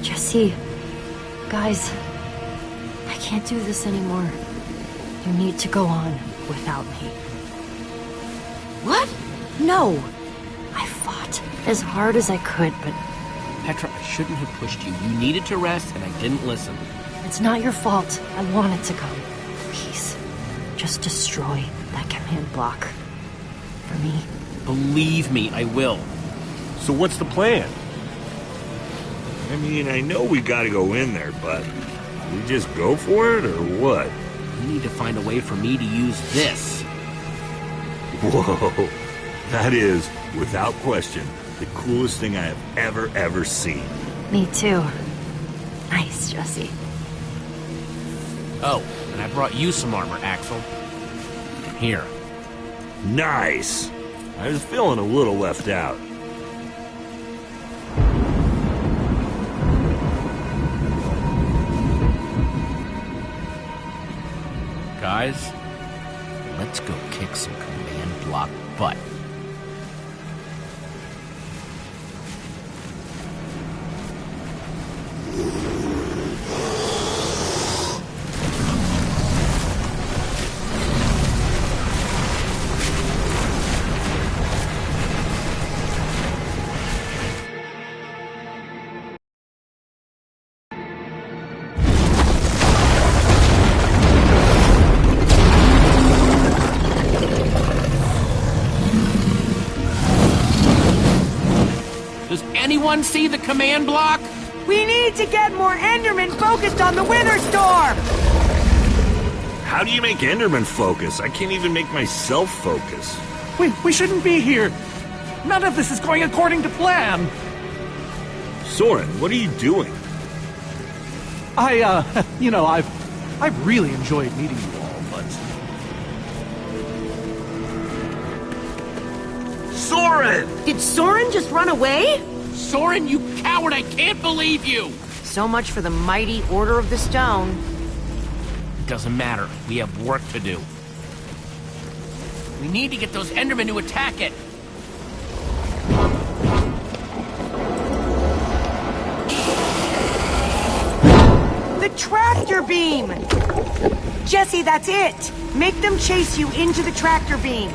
Jesse, guys, I can't do this anymore. You need to go on without me. What? No. I fought as hard as I could, but Petra, I shouldn't have pushed you. You needed to rest, and I didn't listen. it's not your fault. I wanted to go. Please, just destroy that command block. For me. Believe me, I will. So what's the plan? I mean, I know we gotta go in there, but we just go for it, or what? You need to find a way for me to use this. Whoa. That is, without question, the coolest thing I have ever seen. Me too. Nice, Jesse. Oh, and I brought you some armor, Axel. Here. Nice! I was feeling a little left out. Guys, let's go kick some command block butt. Does anyone see the command block? We need to get more Endermen focused on the Wither Storm! How do you make Enderman focus? I can't even make myself focus. We shouldn't be here. None of this is going according to plan. Soren, what are you doing? I've really enjoyed meeting you all, but... Soren! Did Soren just run away? Soren, you coward, I can't believe you! So much for the mighty Order of the Stone. It doesn't matter. We have work to do. We need to get those Endermen to attack it. The tractor beam! Jesse, that's it! Make them chase you into the tractor beam.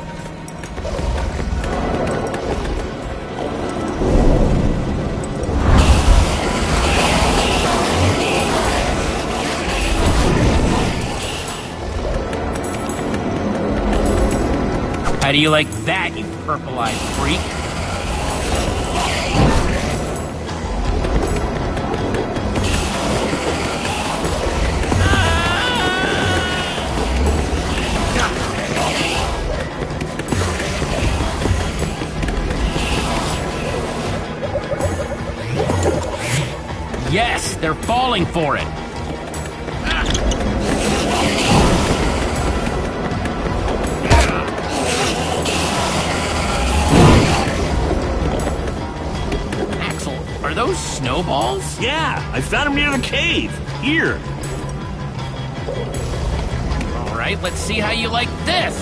How do you like that, you purple-eyed freak? Yes, they're falling for it. Axel, are those snowballs? Yeah, I found him near the cave. Here. All right, let's see how you like this.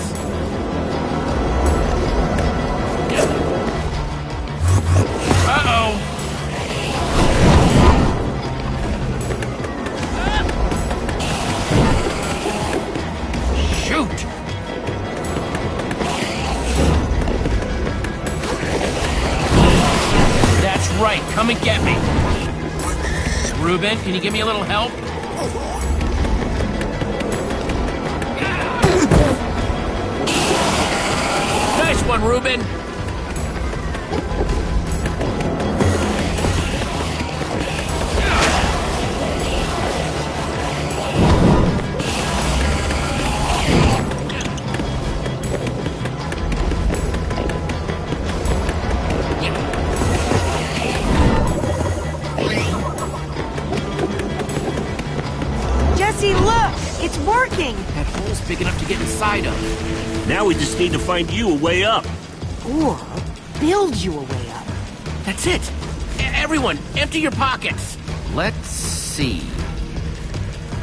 Uh-oh. Come and get me. Reuben, can you give me a little help? Nice one, Reuben. It's working! That hole's big enough to get inside of. Now we just need to find you a way up. Or build you a way up. That's it. Everyone, empty your pockets. Let's see.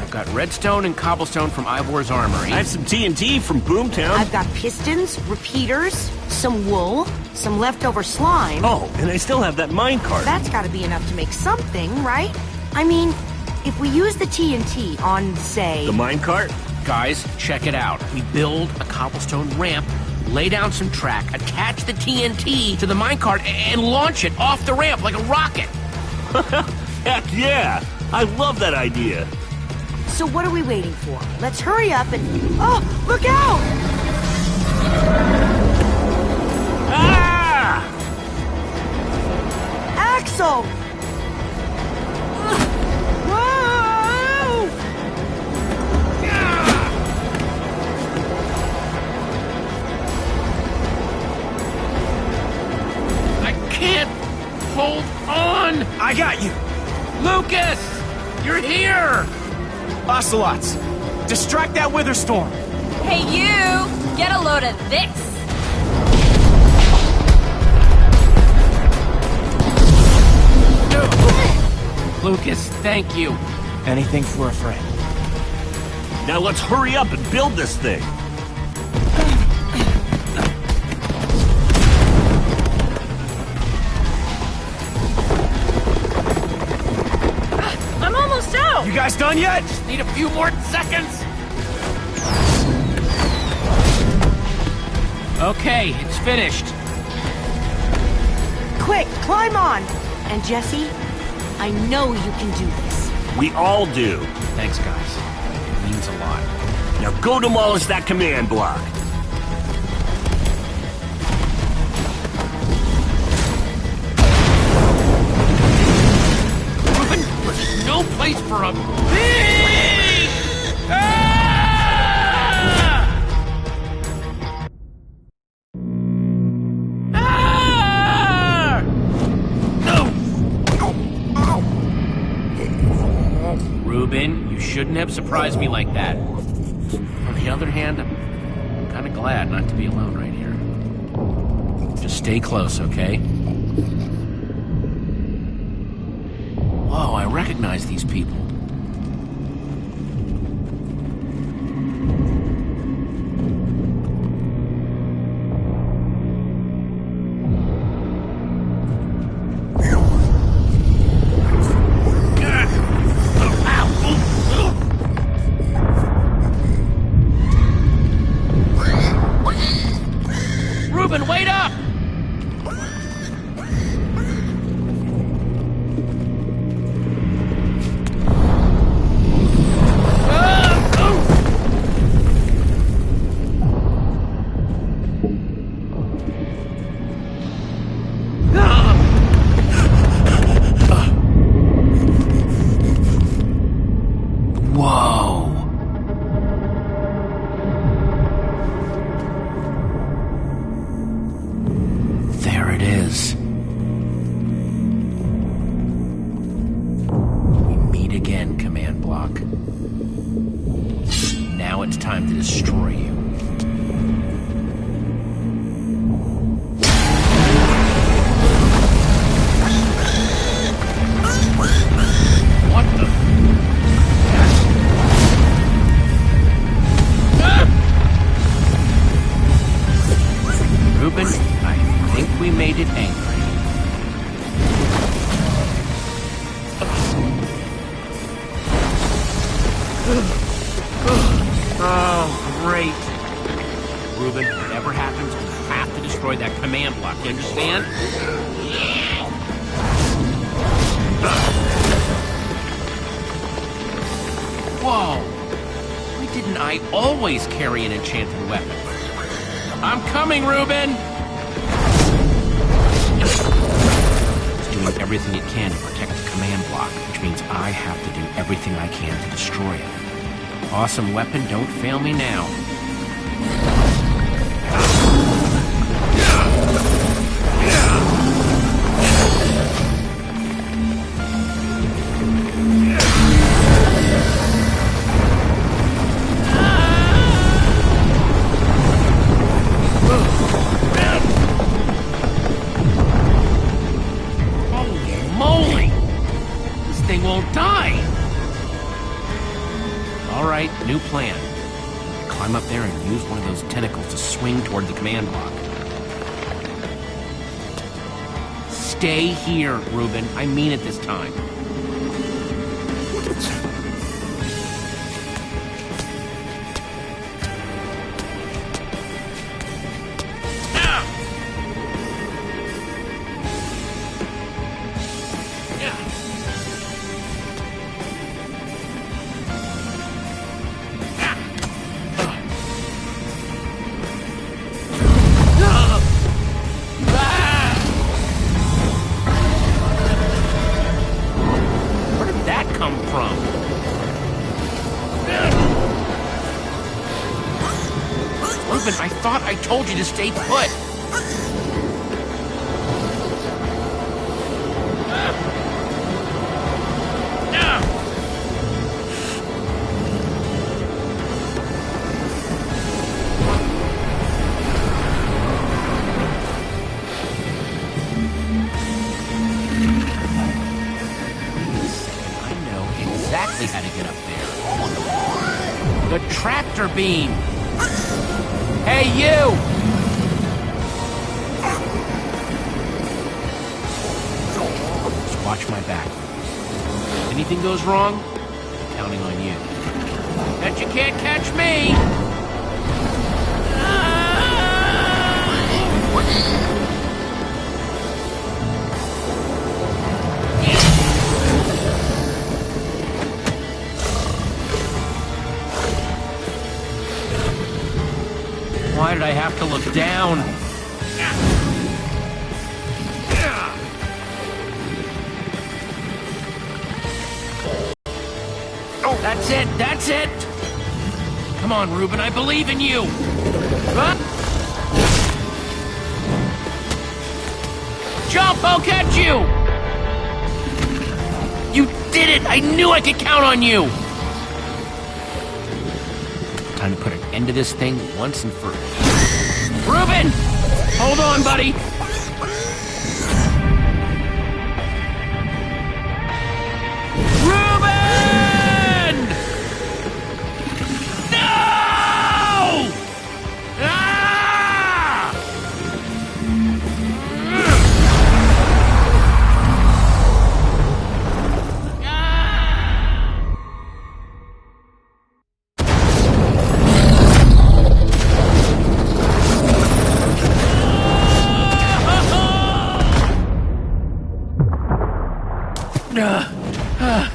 I've got redstone and cobblestone from Ivor's armory. I have some TNT from Boomtown. I've got pistons, repeaters, some wool, some leftover slime. Oh, and I still have that minecart. That's gotta be enough to make something, right? I mean, if we use the TNT on, say... The minecart? Guys, check it out. We build a cobblestone ramp, lay down some track, attach the TNT to the minecart, and launch it off the ramp like a rocket. Heck yeah! I love that idea. So what are we waiting for? Let's hurry up and... Oh, look out! Ah! Axel! Hold on! I got you! Lucas! You're here! Ocelots, distract that wither storm! Hey you! Get a load of this! Lucas, thank you. Anything for a friend. Now let's hurry up and build this thing! You guys done yet? Just need a few more seconds. Okay, it's finished. Quick, climb on! And Jesse, I know you can do this. We all do. Thanks, guys. It means a lot. Now go demolish that command block. No place for a pig! Ah! Ah! No! Reuben, you shouldn't have surprised me like that. On the other hand, I'm kind of glad not to be alone right here. Just stay close, okay? Whoa, I recognize these people. Reuben, wait up! Now it's time to destroy you. What the? Reuben, I think we made it angry. Oh, great. Reuben, whatever happens, we have to destroy that command block, you understand? I always carry an enchanted weapon. I'm coming, Reuben! It's doing everything it can to protect the command block, which means I have to do everything I can to destroy it. Awesome weapon, don't fail me now. New plan. Climb up there and use one of those tentacles to swing toward the command block. Stay here, Reuben. I mean it this time. I thought I told you to stay put. I know exactly how to get up there. The tractor beam. Hey, you! Just watch my back. If anything goes wrong, I'm counting on you. Bet you can't catch me! Why did I have to look down? Oh, that's it! That's it! Come on, Reuben, I believe in you! Huh? Jump! I'll catch you! You did it! I knew I could count on you! Time to put an end to this thing once and for all. Reuben! Hold on, buddy! Reuben! No! Ah!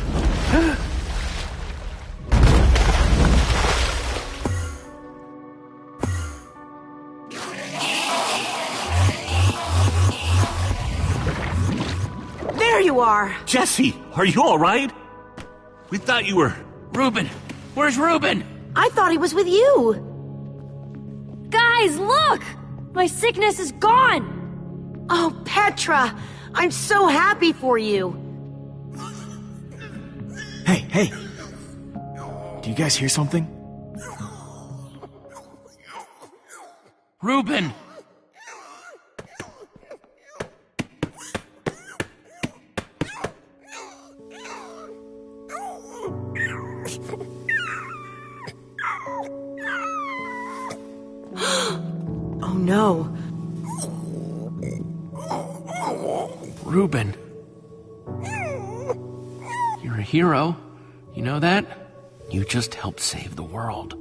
There you are! Jesse, are you all right? We thought you were... Reuben! Where's Reuben? I thought he was with you! Guys, look! My sickness is gone! Oh, Petra! I'm so happy for you! Hey! Do you guys hear something? Reuben! Oh no. Reuben. You're a hero. You know that? You just helped save the world.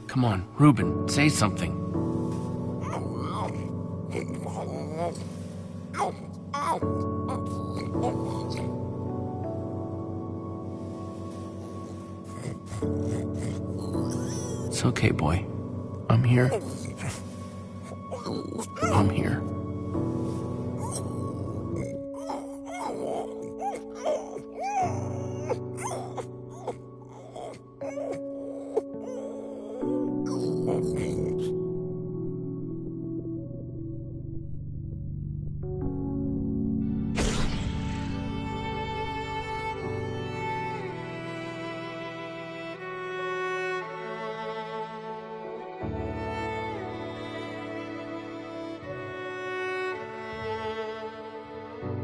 Come on, Reuben, say something. It's okay, boy. I'm here. I'm here.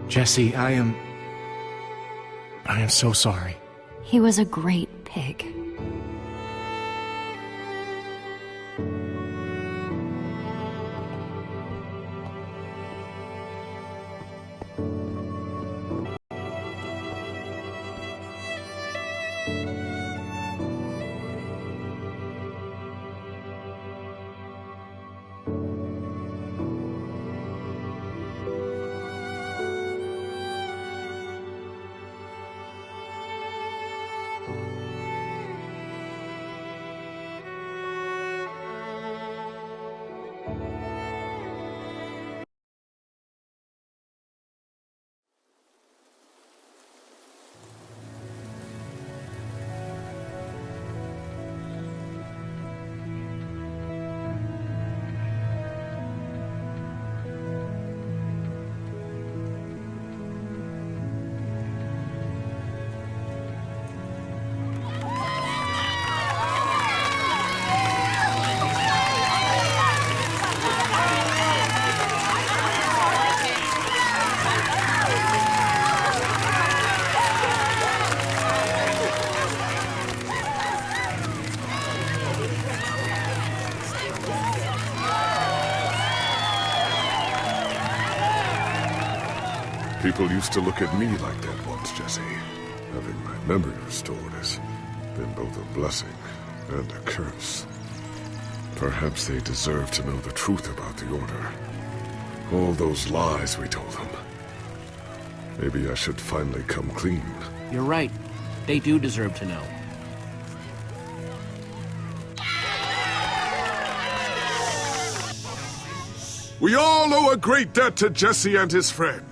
Jesse, I am so sorry. He was a great pig. People used to look at me like that once, Jesse. Having my memory restored has been both a blessing and a curse. Perhaps they deserve to know the truth about the Order. All those lies we told them. Maybe I should finally come clean. You're right. They do deserve to know. We all owe a great debt to Jesse and his friends.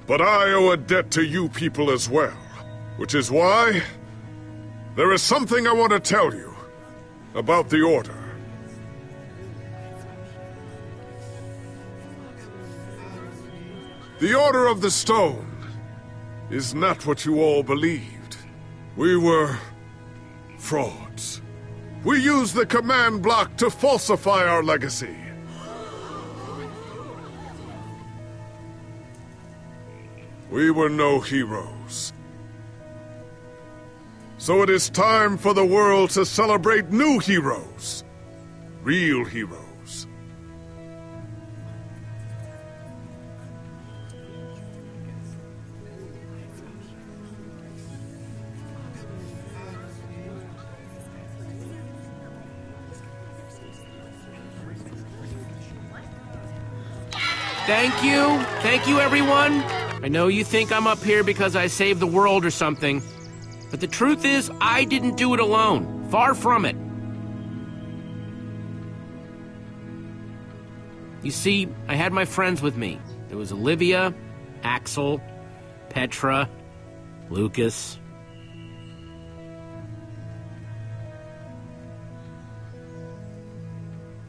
But I owe a debt to you people as well. Which is why there is something I want to tell you about the Order. The Order of the Stone is not what you all believed. We were frauds. We used the command block to falsify our legacy. We were no heroes. So it is time for the world to celebrate new heroes. Real heroes. Thank you. Thank you, everyone. I know you think I'm up here because I saved the world or something, but the truth is, I didn't do it alone. Far from it. You see, I had my friends with me. There was Olivia, Axel, Petra, Lucas.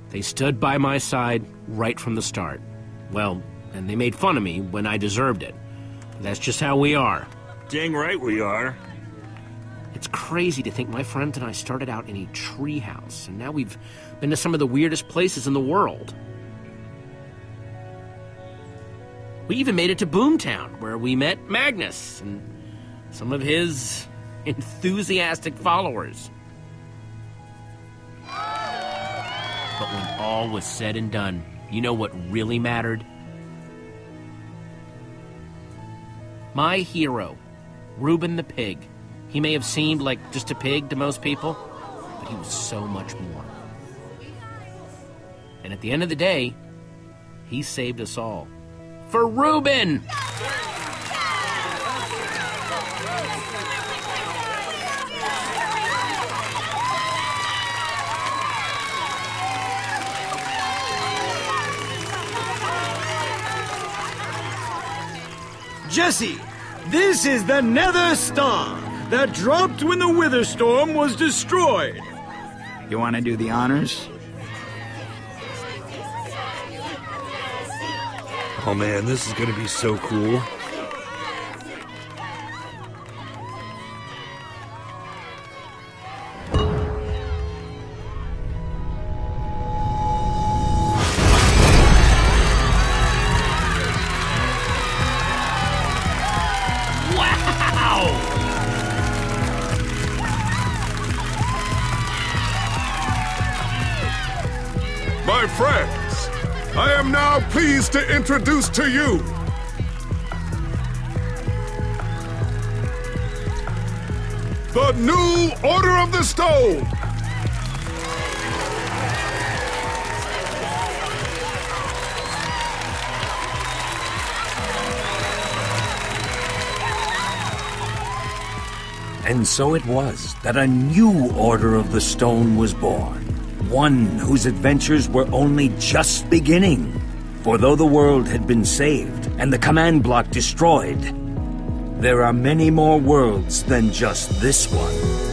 They stood by my side right from the start. Well, and they made fun of me when I deserved it. That's just how we are. Dang right we are. It's crazy to think my friends and I started out in a treehouse, and now we've been to some of the weirdest places in the world. We even made it to Boomtown, where we met Magnus and some of his enthusiastic followers. But when all was said and done, you know what really mattered? My hero, Reuben the Pig. He may have seemed like just a pig to most people, but he was so much more. And at the end of the day, he saved us all. For Reuben! Jesse, this is the Nether Star that dropped when the Wither Storm was destroyed. You want to do the honors? Oh man, this is gonna be so cool. My friends, I am now pleased to introduce to you the new Order of the Stone. And so it was that a new Order of the Stone was born. One whose adventures were only just beginning. For though the world had been saved and the command block destroyed, there are many more worlds than just this one.